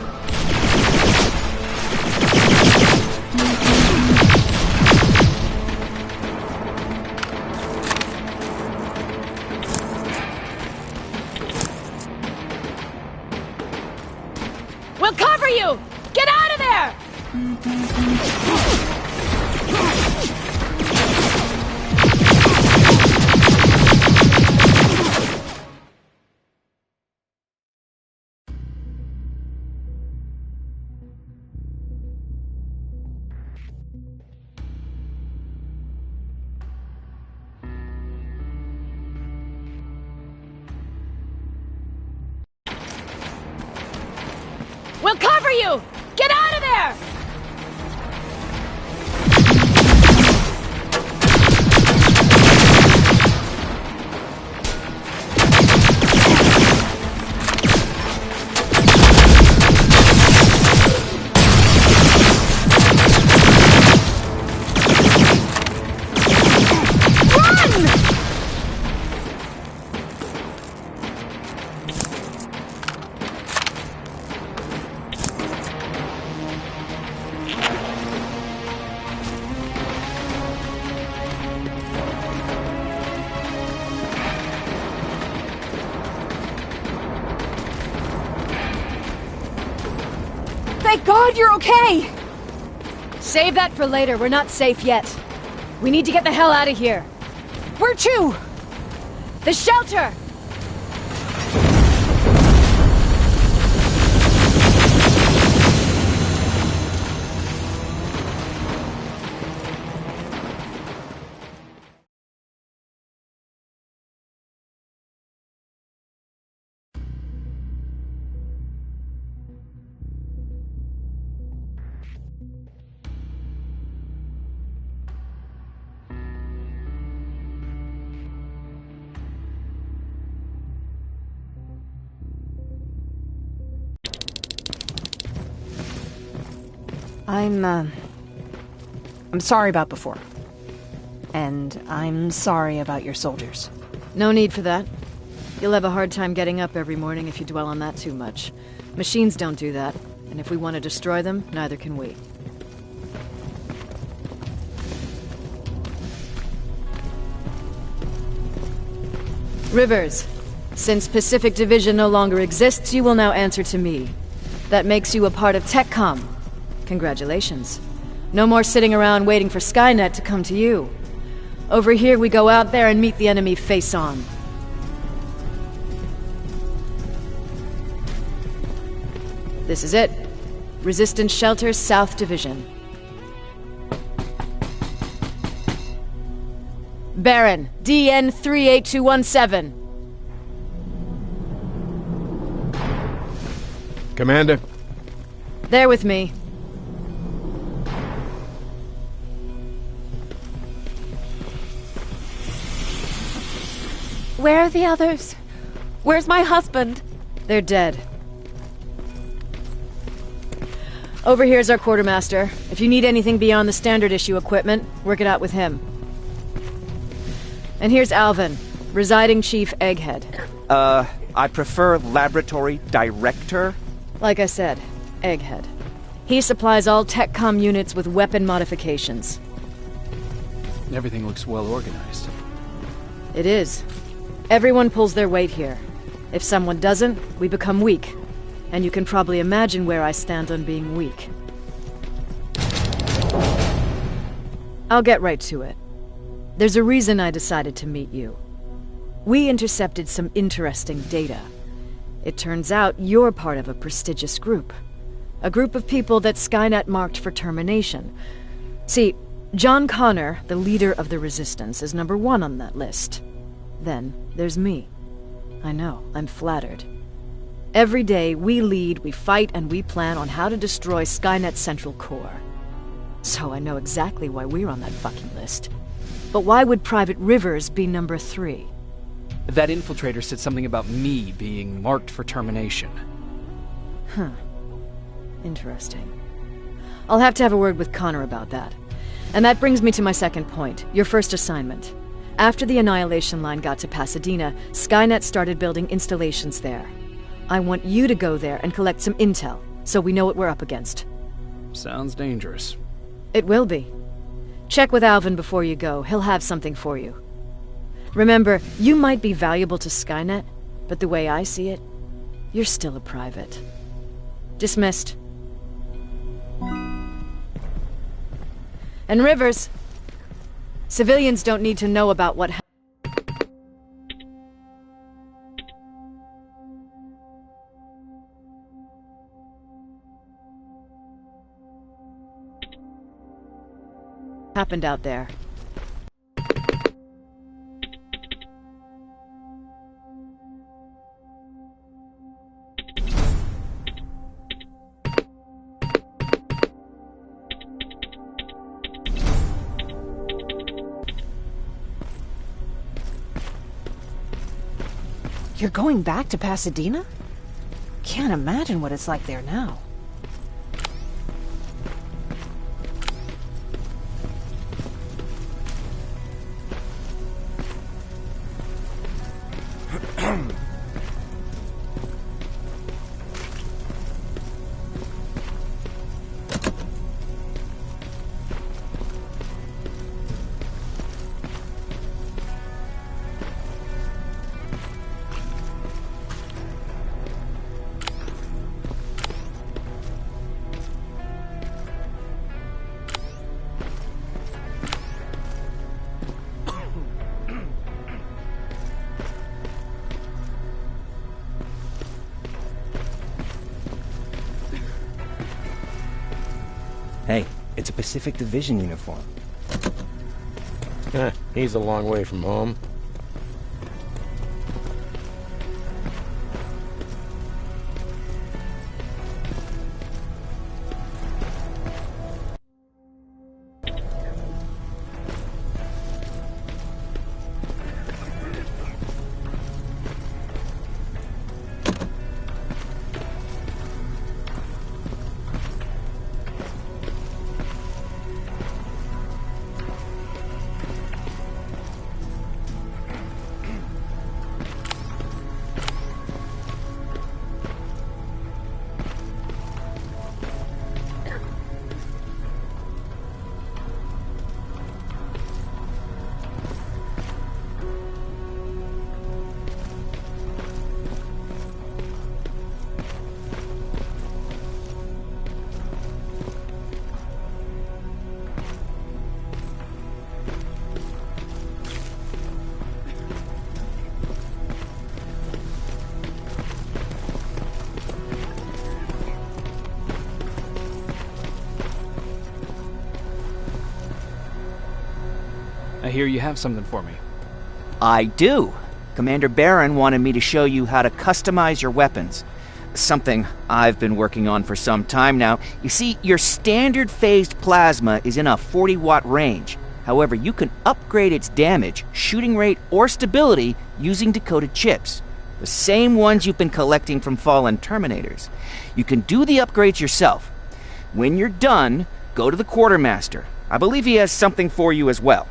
S10: We'll cover you! Get out of there! We'll cover you! Get out of there!
S6: Thank God you're okay!
S10: Save that for later. We're not safe yet. We need to get the hell out of here.
S6: Where to?
S10: The shelter!
S6: I'm sorry about before. And I'm sorry about your soldiers.
S10: No need for that. You'll have a hard time getting up every morning if you dwell on that too much. Machines don't do that, and if we want to destroy them, neither can we. Rivers, since Pacific Division no longer exists, you will now answer to me. That makes you a part of TechCom. Congratulations. No more sitting around waiting for Skynet to come to you. Over here, we go out there and meet the enemy face on. This is it. Resistance Shelter, South Division. Baron, DN 38217.
S8: Commander?
S10: There with me.
S12: Where are the others? Where's my husband?
S10: They're dead. Over here's our quartermaster. If you need anything beyond the standard issue equipment, work it out with him. And here's Alvin, residing chief Egghead.
S13: I prefer laboratory director.
S10: Like I said, Egghead. He supplies all TechCom units with weapon modifications.
S1: Everything looks well organized.
S10: It is. Everyone pulls their weight here. If someone doesn't, we become weak. And you can probably imagine where I stand on being weak. I'll get right to it. There's a reason I decided to meet you. We intercepted some interesting data. It turns out you're part of a prestigious group. A group of people that Skynet marked for termination. See, John Connor, the leader of the Resistance, is number 1 on that list. Then there's me. I know, I'm flattered. Every day, we lead, we fight, and we plan on how to destroy Skynet's central core. So I know exactly why we're on that fucking list. But why would Private Rivers be number 3?
S1: That infiltrator said something about me being marked for termination.
S10: Huh. Interesting. I'll have to have a word with Connor about that. And that brings me to my second point, your first assignment. After the Annihilation Line got to Pasadena, Skynet started building installations there. I want you to go there and collect some intel, so we know what we're up against.
S1: Sounds dangerous.
S10: It will be. Check with Alvin before you go. He'll have something for you. Remember, you might be valuable to Skynet, but the way I see it, you're still a private. Dismissed. And Rivers, civilians don't need to know about what happened out there.
S6: You're going back to Pasadena? Can't imagine what it's like there now.
S13: Hey, it's a Pacific Division uniform.
S8: He's a long way from home.
S1: I hear you have something for me.
S14: I do. Commander Barron wanted me to show you how to customize your weapons. Something I've been working on for some time now. You see, your standard phased plasma is in a 40-watt range. However, you can upgrade its damage, shooting rate, or stability using decoded chips. The same ones you've been collecting from fallen Terminators. You can do the upgrades yourself. When you're done, go to the Quartermaster. I believe he has something for you as well.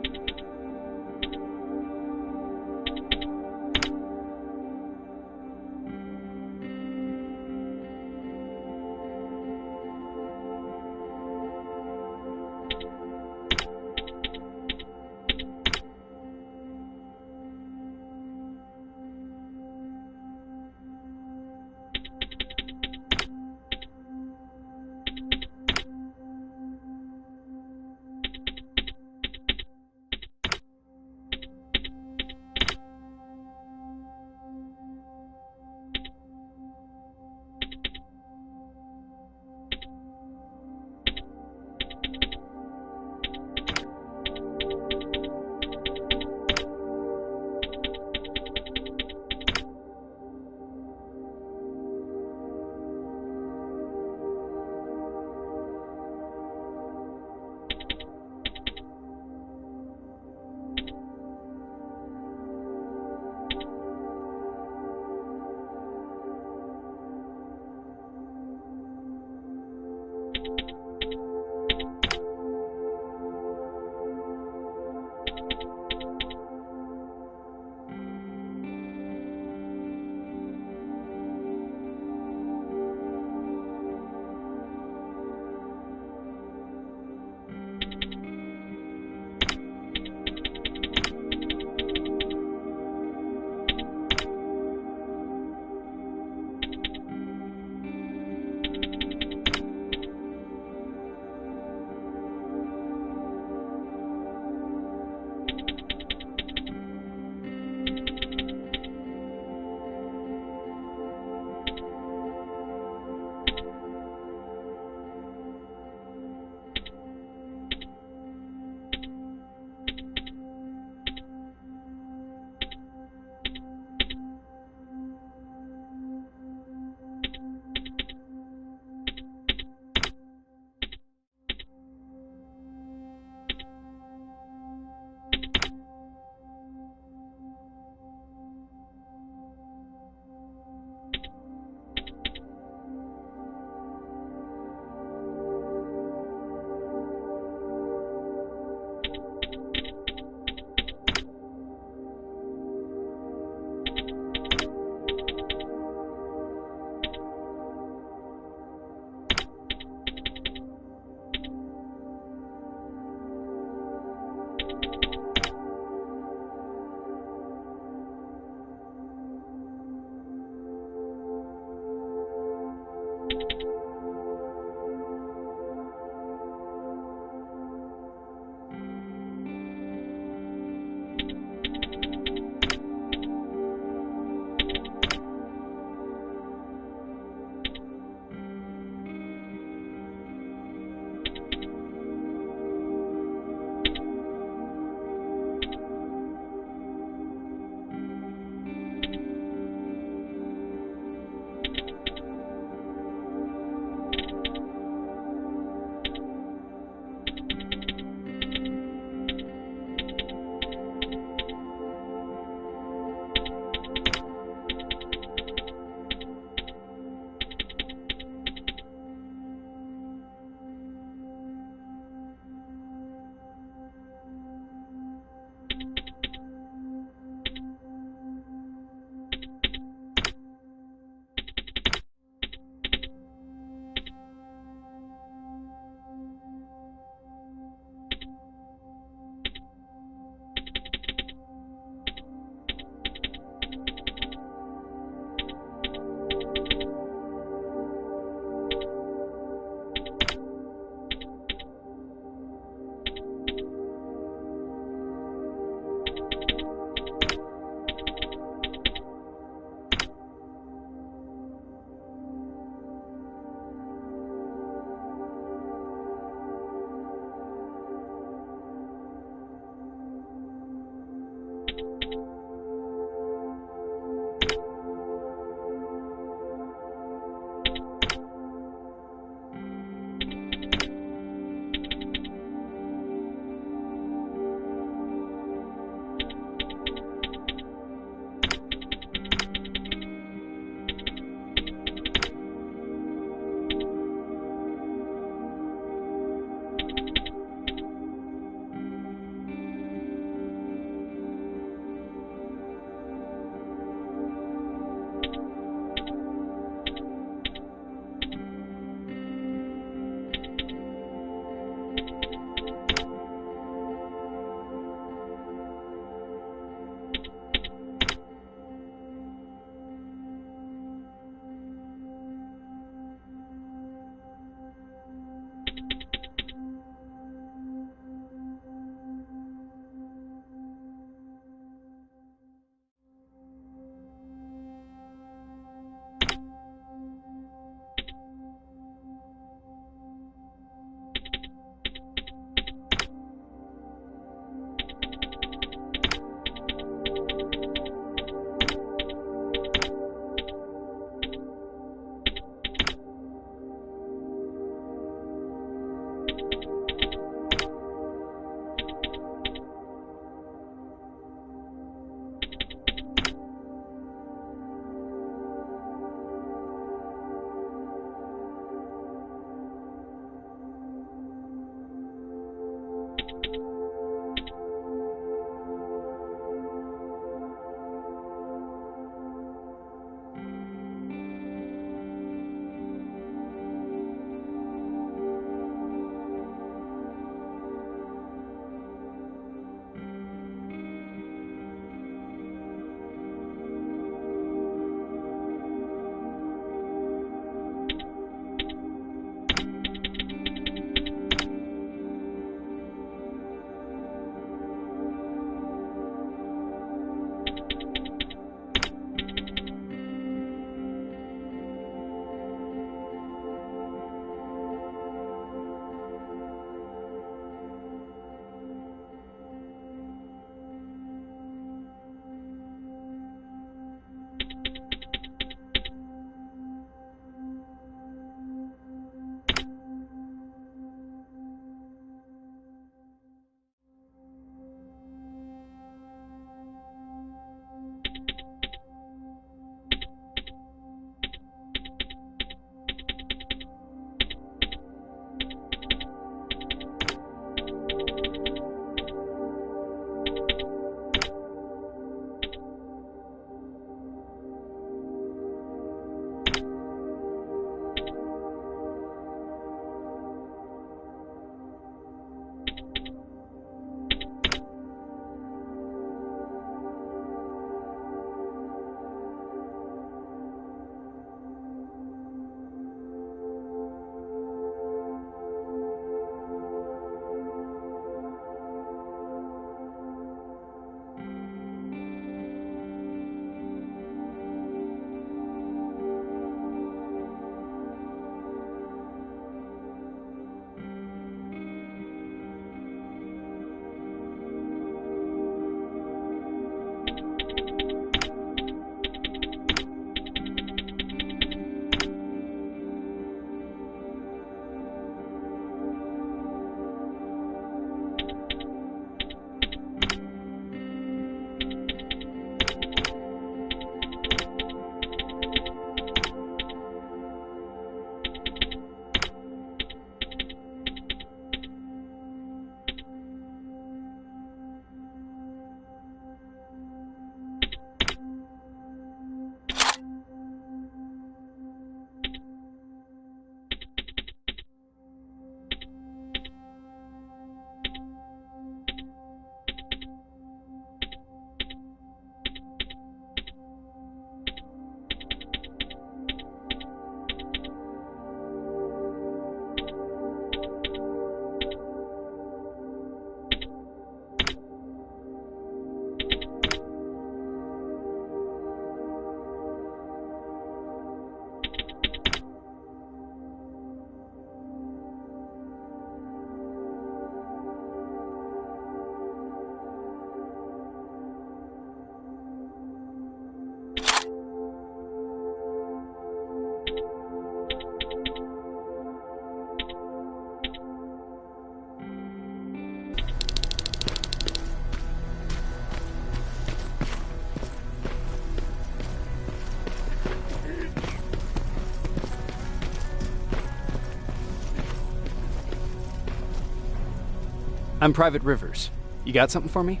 S1: I'm Private Rivers. You got something for me?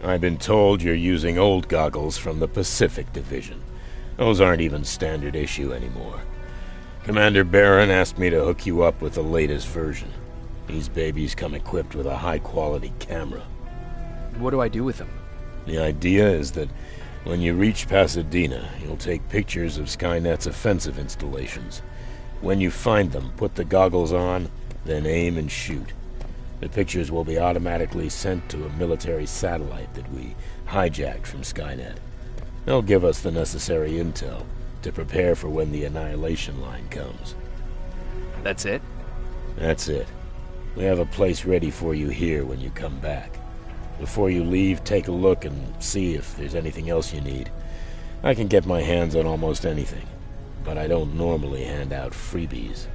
S8: I've been told you're using old goggles from the Pacific Division. Those aren't even standard issue anymore. Commander Barron asked me to hook you up with the latest version. These babies come equipped with a high-quality camera.
S1: What do I do with them?
S8: The idea is that when you reach Pasadena, you'll take pictures of Skynet's offensive installations. When you find them, put the goggles on, then aim and shoot. The pictures will be automatically sent to a military satellite that we hijacked from Skynet. They'll give us the necessary intel to prepare for when the annihilation line comes.
S1: That's it?
S8: That's it. We have a place ready for you here when you come back. Before you leave, take a look and see if there's anything else you need. I can get my hands on almost anything, but I don't normally hand out freebies.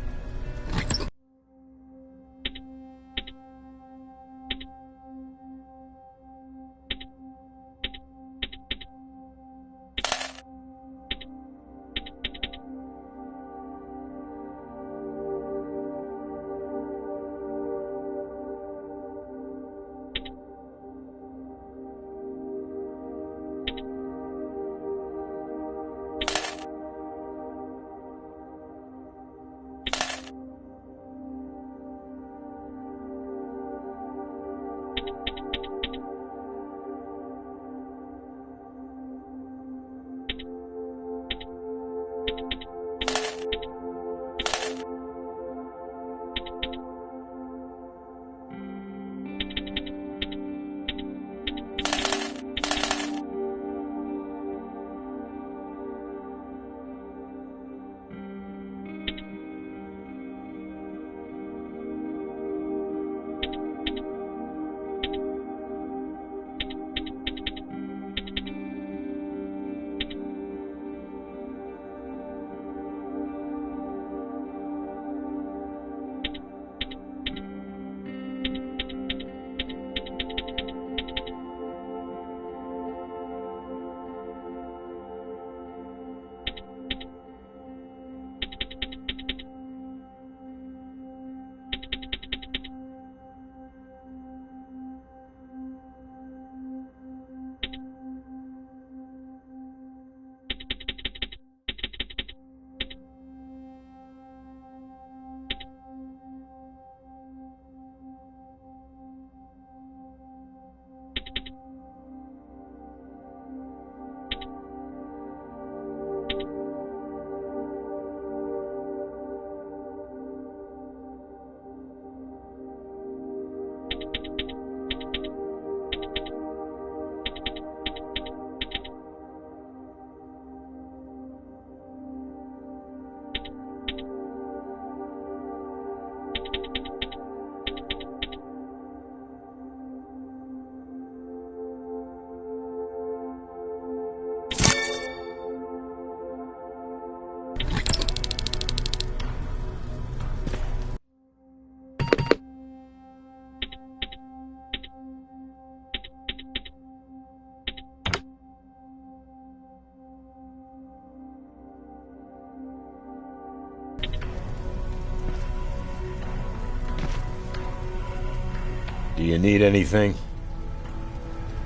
S8: Do you need anything?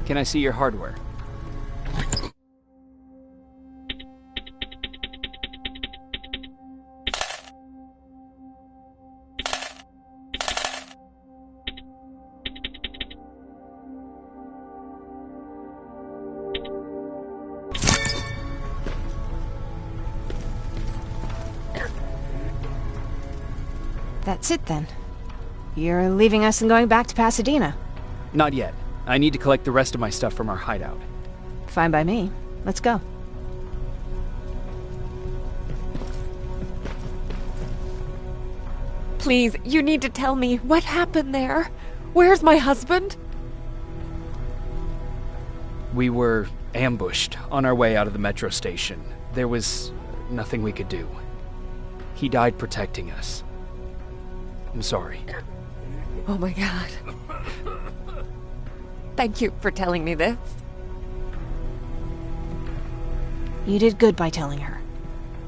S1: Can I see your hardware?
S6: That's it then. You're leaving us and going back to Pasadena.
S1: Not yet. I need to collect the rest of my stuff from our hideout.
S6: Fine by me. Let's go.
S12: Please, you need to tell me what happened there. Where's my husband?
S1: We were ambushed on our way out of the metro station. There was nothing we could do. He died protecting us. I'm sorry.
S12: Oh my god. Thank you for telling me this.
S6: You did good by telling her.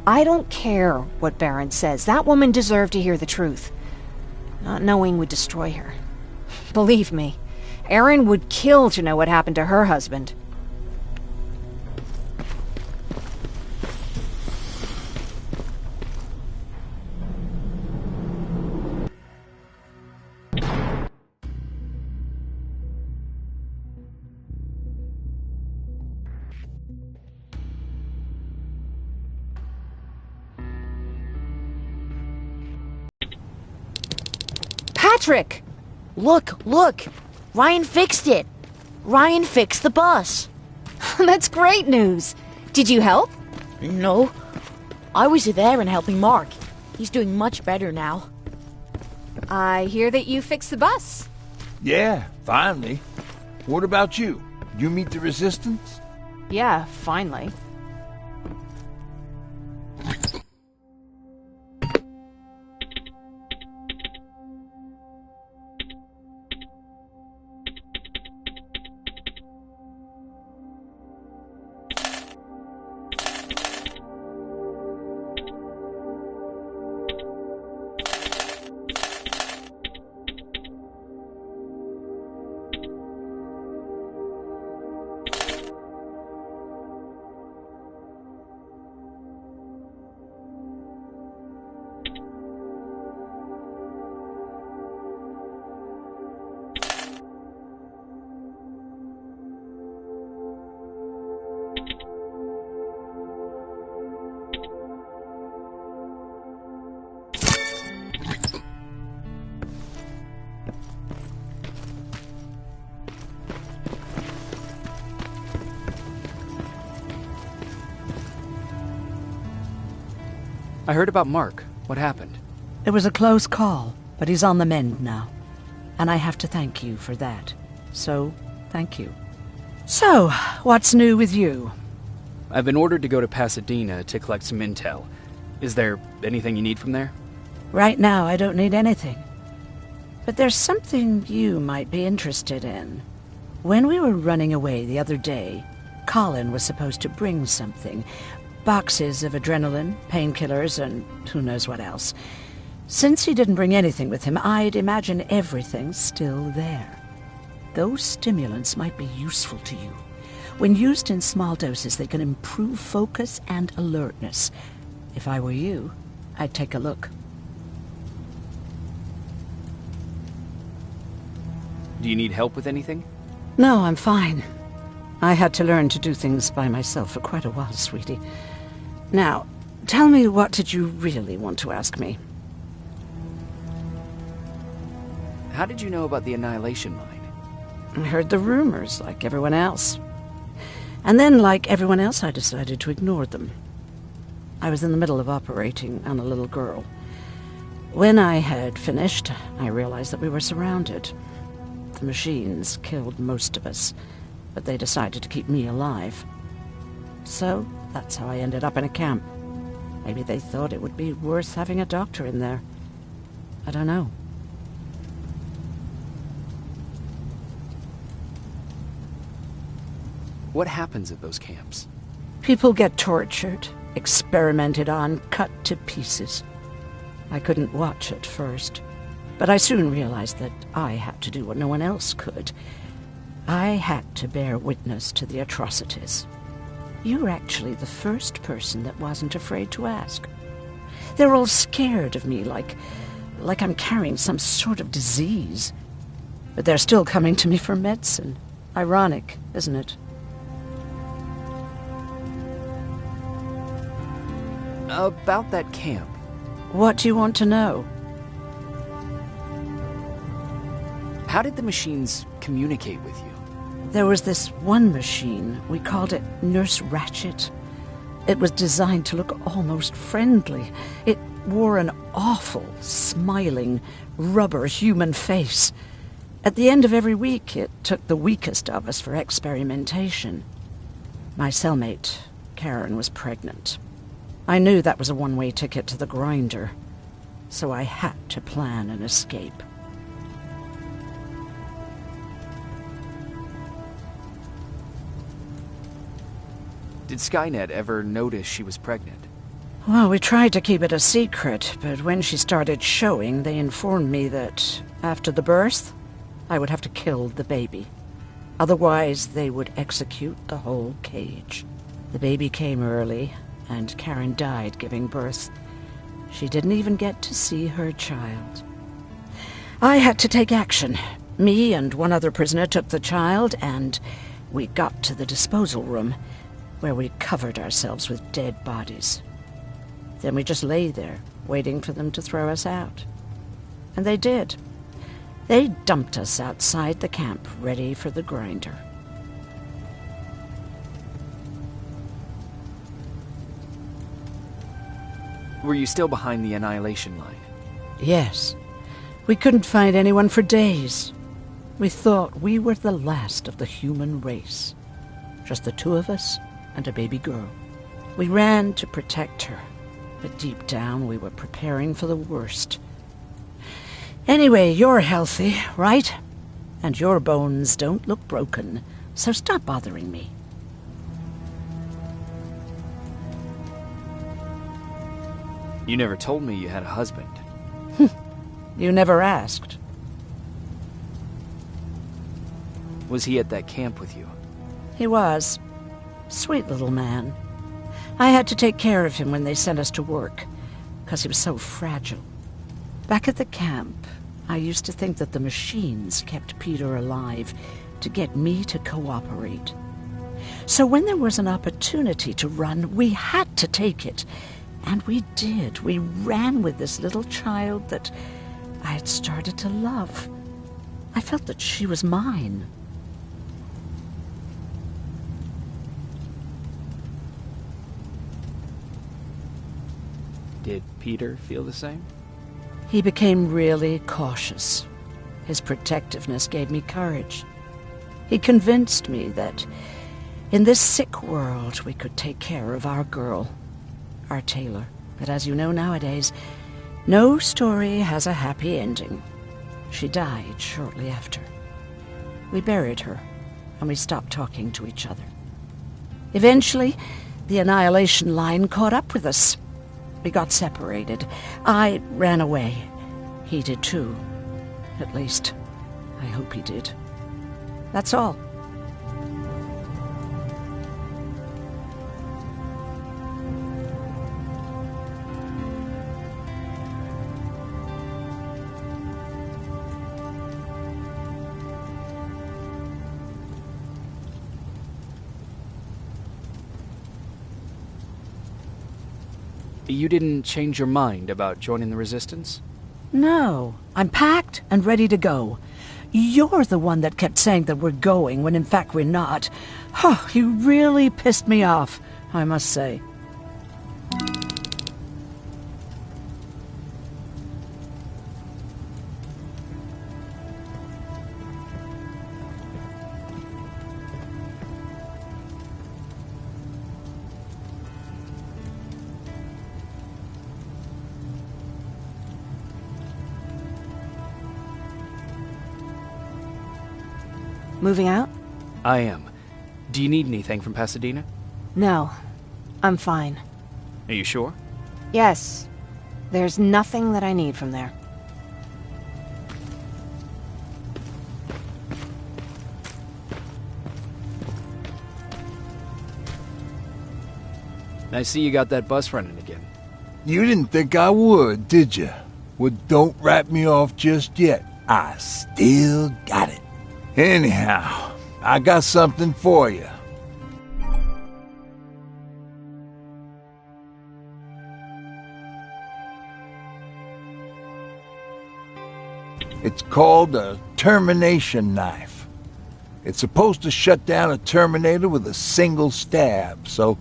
S6: I don't care what Barron says. That woman deserved to hear the truth. Not knowing would destroy her. Believe me, Erin would kill to know what happened to her husband. Patrick!
S4: Look! Ryan fixed it! Ryan fixed the bus!
S6: That's great news! Did you help?
S4: No. I was there and helping Mark. He's doing much better now.
S6: I hear that you fixed the bus.
S5: Yeah, finally. What about you? You meet the resistance?
S6: Yeah, finally.
S1: I heard about Mark. What happened?
S7: It was a close call, but he's on the mend now. And I have to thank you for that. So, thank you. So, what's new with you?
S1: I've been ordered to go to Pasadena to collect some intel. Is there anything you need from there?
S7: Right now, I don't need anything. But there's something you might be interested in. When we were running away the other day, Colin was supposed to bring something. Boxes of adrenaline, painkillers, and who knows what else. Since he didn't bring anything with him, I'd imagine everything's still there. Those stimulants might be useful to you. When used in small doses, they can improve focus and alertness. If I were you, I'd take a look.
S1: Do you need help with anything?
S7: No, I'm fine. I had to learn to do things by myself for quite a while, sweetie. Now, tell me, what did you really want to ask me?
S1: How did you know about the Annihilation Mine?
S7: I heard the rumors, like everyone else. And then, like everyone else, I decided to ignore them. I was in the middle of operating on a little girl. When I had finished, I realized that we were surrounded. The machines killed most of us, but they decided to keep me alive. So, that's how I ended up in a camp. Maybe they thought it would be worth having a doctor in there. I don't know.
S1: What happens at those camps?
S7: People get tortured, experimented on, cut to pieces. I couldn't watch at first, but I soon realized that I had to do what no one else could. I had to bear witness to the atrocities. You're actually the first person that wasn't afraid to ask. They're all scared of me, like I'm carrying some sort of disease. But they're still coming to me for medicine. Ironic, isn't it?
S1: About that camp.
S7: What do you want to know?
S1: How did the machines communicate with you?
S7: There was this one machine. We called it Nurse Ratchet. It was designed to look almost friendly. It wore an awful, smiling, rubber human face. At the end of every week, it took the weakest of us for experimentation. My cellmate, Karen, was pregnant. I knew that was a one-way ticket to the grinder, so I had to plan an escape.
S1: Did Skynet ever notice she was pregnant?
S7: Well, we tried to keep it a secret, but when she started showing, they informed me that after the birth, I would have to kill the baby. Otherwise, they would execute the whole cage. The baby came early, and Karen died giving birth. She didn't even get to see her child. I had to take action. Me and one other prisoner took the child, and we got to the disposal room, where we covered ourselves with dead bodies. Then we just lay there, waiting for them to throw us out. And they did. They dumped us outside the camp, ready for the grinder.
S1: Were you still behind the annihilation line?
S7: Yes. We couldn't find anyone for days. We thought we were the last of the human race. Just the two of us and a baby girl. We ran to protect her, but deep down we were preparing for the worst. Anyway, you're healthy, right? And your bones don't look broken, so stop bothering me.
S1: You never told me you had a husband.
S7: You never asked.
S1: Was he at that camp with you?
S7: He was. Sweet little man. I had to take care of him when they sent us to work, because he was so fragile. Back at the camp, I used to think that the machines kept Peter alive to get me to cooperate. So when there was an opportunity to run, we had to take it. And we did. We ran with this little child that I had started to love. I felt that she was mine.
S1: Did Peter feel the same?
S7: He became really cautious. His protectiveness gave me courage. He convinced me that in this sick world we could take care of our girl, our Taylor. But as you know nowadays, no story has a happy ending. She died shortly after. We buried her, and we stopped talking to each other. Eventually, the annihilation line caught up with us. We got separated. I ran away. He did too. At least, I hope he did. That's all.
S1: You didn't change your mind about joining the Resistance?
S7: No. I'm packed and ready to go. You're the one that kept saying that we're going when in fact we're not. Oh, you really pissed me off, I must say.
S6: Moving out?
S1: I am. Do you need anything from Pasadena?
S6: No. I'm fine.
S1: Are you sure?
S6: Yes. There's nothing that I need from there.
S1: I see you got that bus running again.
S5: You didn't think I would, did you? Well, don't wrap me off just yet. I still got it. Anyhow, I got something for you. It's called a termination knife. It's supposed to shut down a Terminator with a single stab, so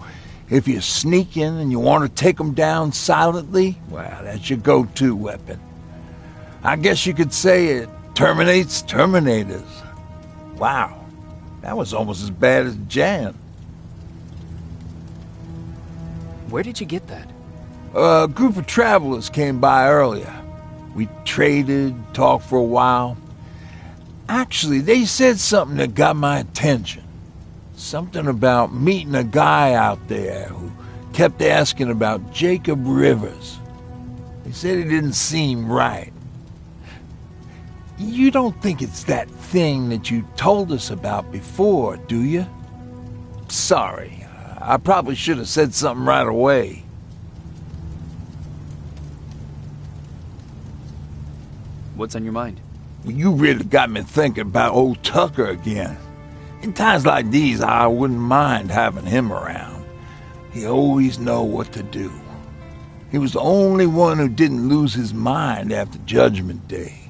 S5: if you sneak in and you want to take them down silently, well, that's your go-to weapon. I guess you could say it terminates Terminators. Wow, that was almost as bad as Jan.
S1: Where did you get that?
S5: A group of travelers came by earlier. We traded, talked for a while. Actually, they said something that got my attention. Something about meeting a guy out there who kept asking about Jacob Rivers. They said he didn't seem right. You don't think it's that thing that you told us about before, do you? Sorry, I probably should have said something right away.
S1: What's on your mind?
S5: Well, you really got me thinking about old Tucker again. In times like these, I wouldn't mind having him around. He always know what to do. He was the only one who didn't lose his mind after Judgment Day.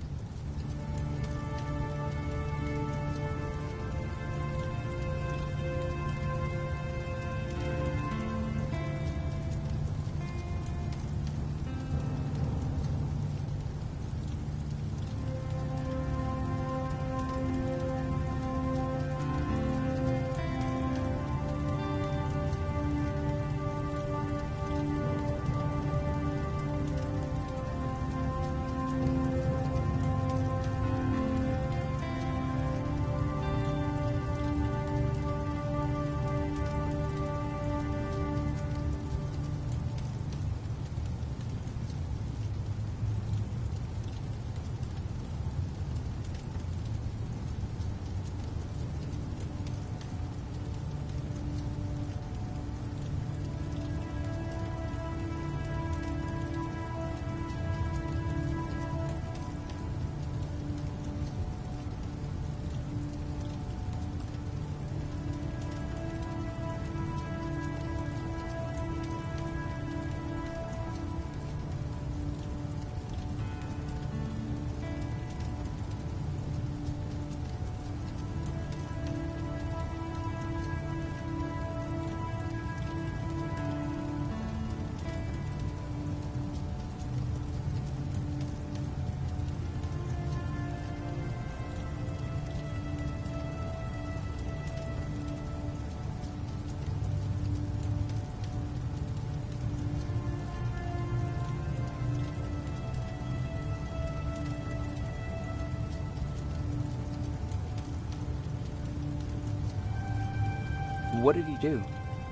S1: What did he do?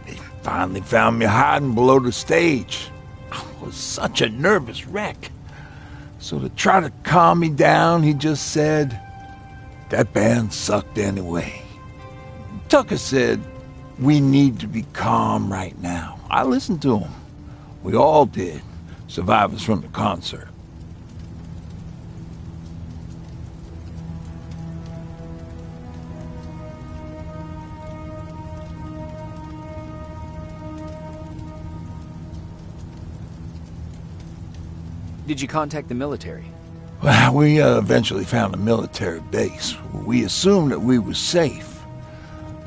S5: He finally found me hiding below the stage. I was such a nervous wreck. So to try to calm me down, he just said, "That band sucked anyway." Tucker said, "We need to be calm right now." I listened to him. We all did, survivors from the concert.
S1: Did you contact the military?
S5: Well, we eventually found a military base. We assumed that we were safe.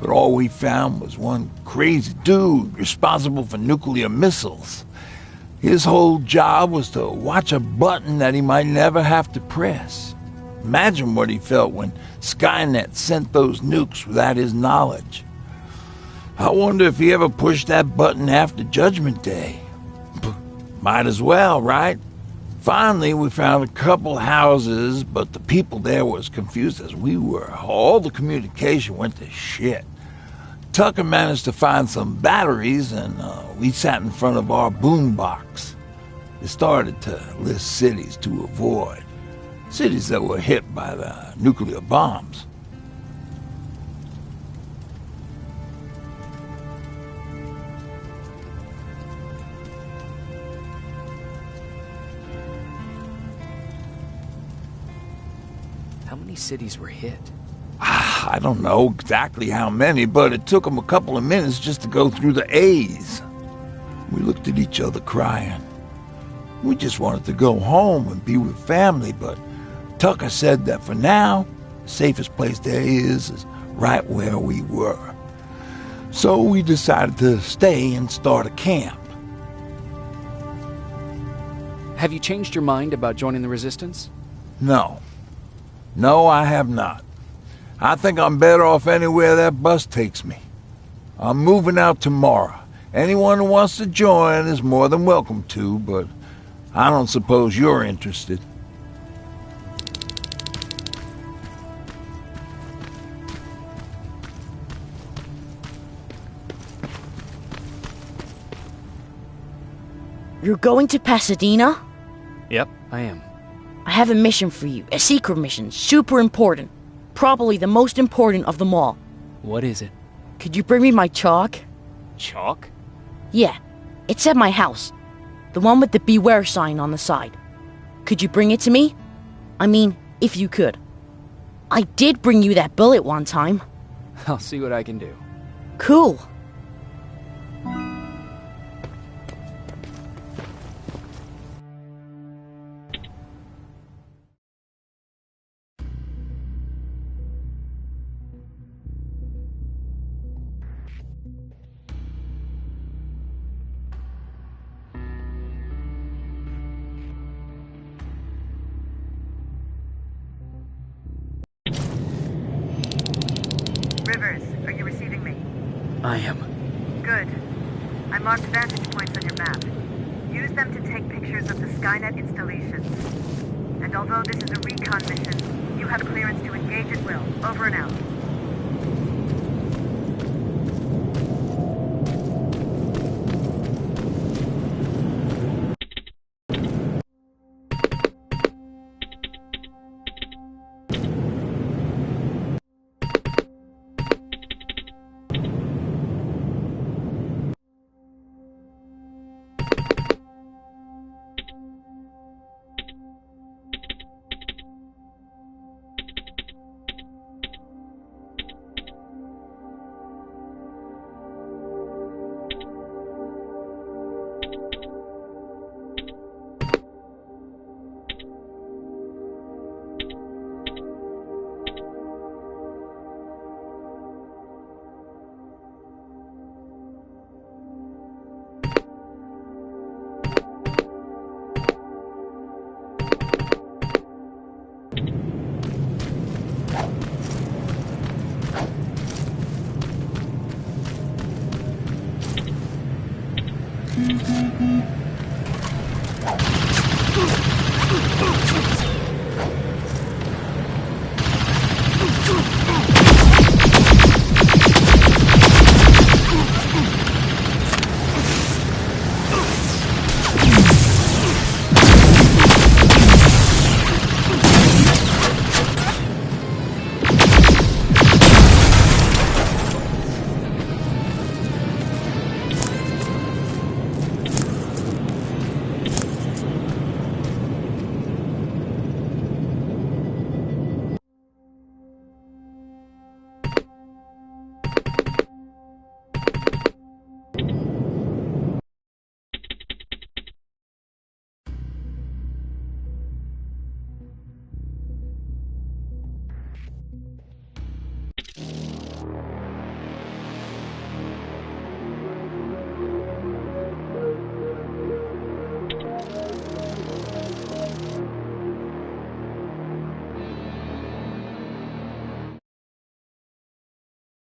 S5: But all we found was one crazy dude responsible for nuclear missiles. His whole job was to watch a button that he might never have to press. Imagine what he felt when Skynet sent those nukes without his knowledge. I wonder if he ever pushed that button after Judgment Day. Might as well, right? Finally, we found a couple houses, but the people there were as confused as we were. All the communication went to shit. Tucker managed to find some batteries, and we sat in front of our boombox. It started to list cities to avoid. Cities that were hit by the nuclear bombs.
S1: How many cities were hit?
S5: I don't know exactly how many, but it took them a couple of minutes just to go through the A's. We looked at each other crying. We just wanted to go home and be with family, but Tucker said that for now, the safest place there is right where we were. So we decided to stay and start a camp.
S1: Have you changed your mind about joining the Resistance?
S5: No. No, I have not. I think I'm better off anywhere that bus takes me. I'm moving out tomorrow. Anyone who wants to join is more than welcome to, but I don't suppose you're interested.
S4: You're going to Pasadena?
S1: Yep, I am.
S4: I have a mission for you. A secret mission. Super important. Probably the most important of them all.
S1: What is it?
S4: Could you bring me my chalk?
S1: Chalk?
S4: Yeah. It's at my house. The one with the beware sign on the side. Could you bring it to me? I mean, if you could. I did bring you that bullet one time.
S1: I'll see what I can do.
S4: Cool.
S2: Rivers, are you receiving me?
S1: I am.
S2: Good. I marked vantage points on your map. Use them to take pictures of the Skynet installations. And although this is a recon mission, you have clearance to engage at will. Over and out.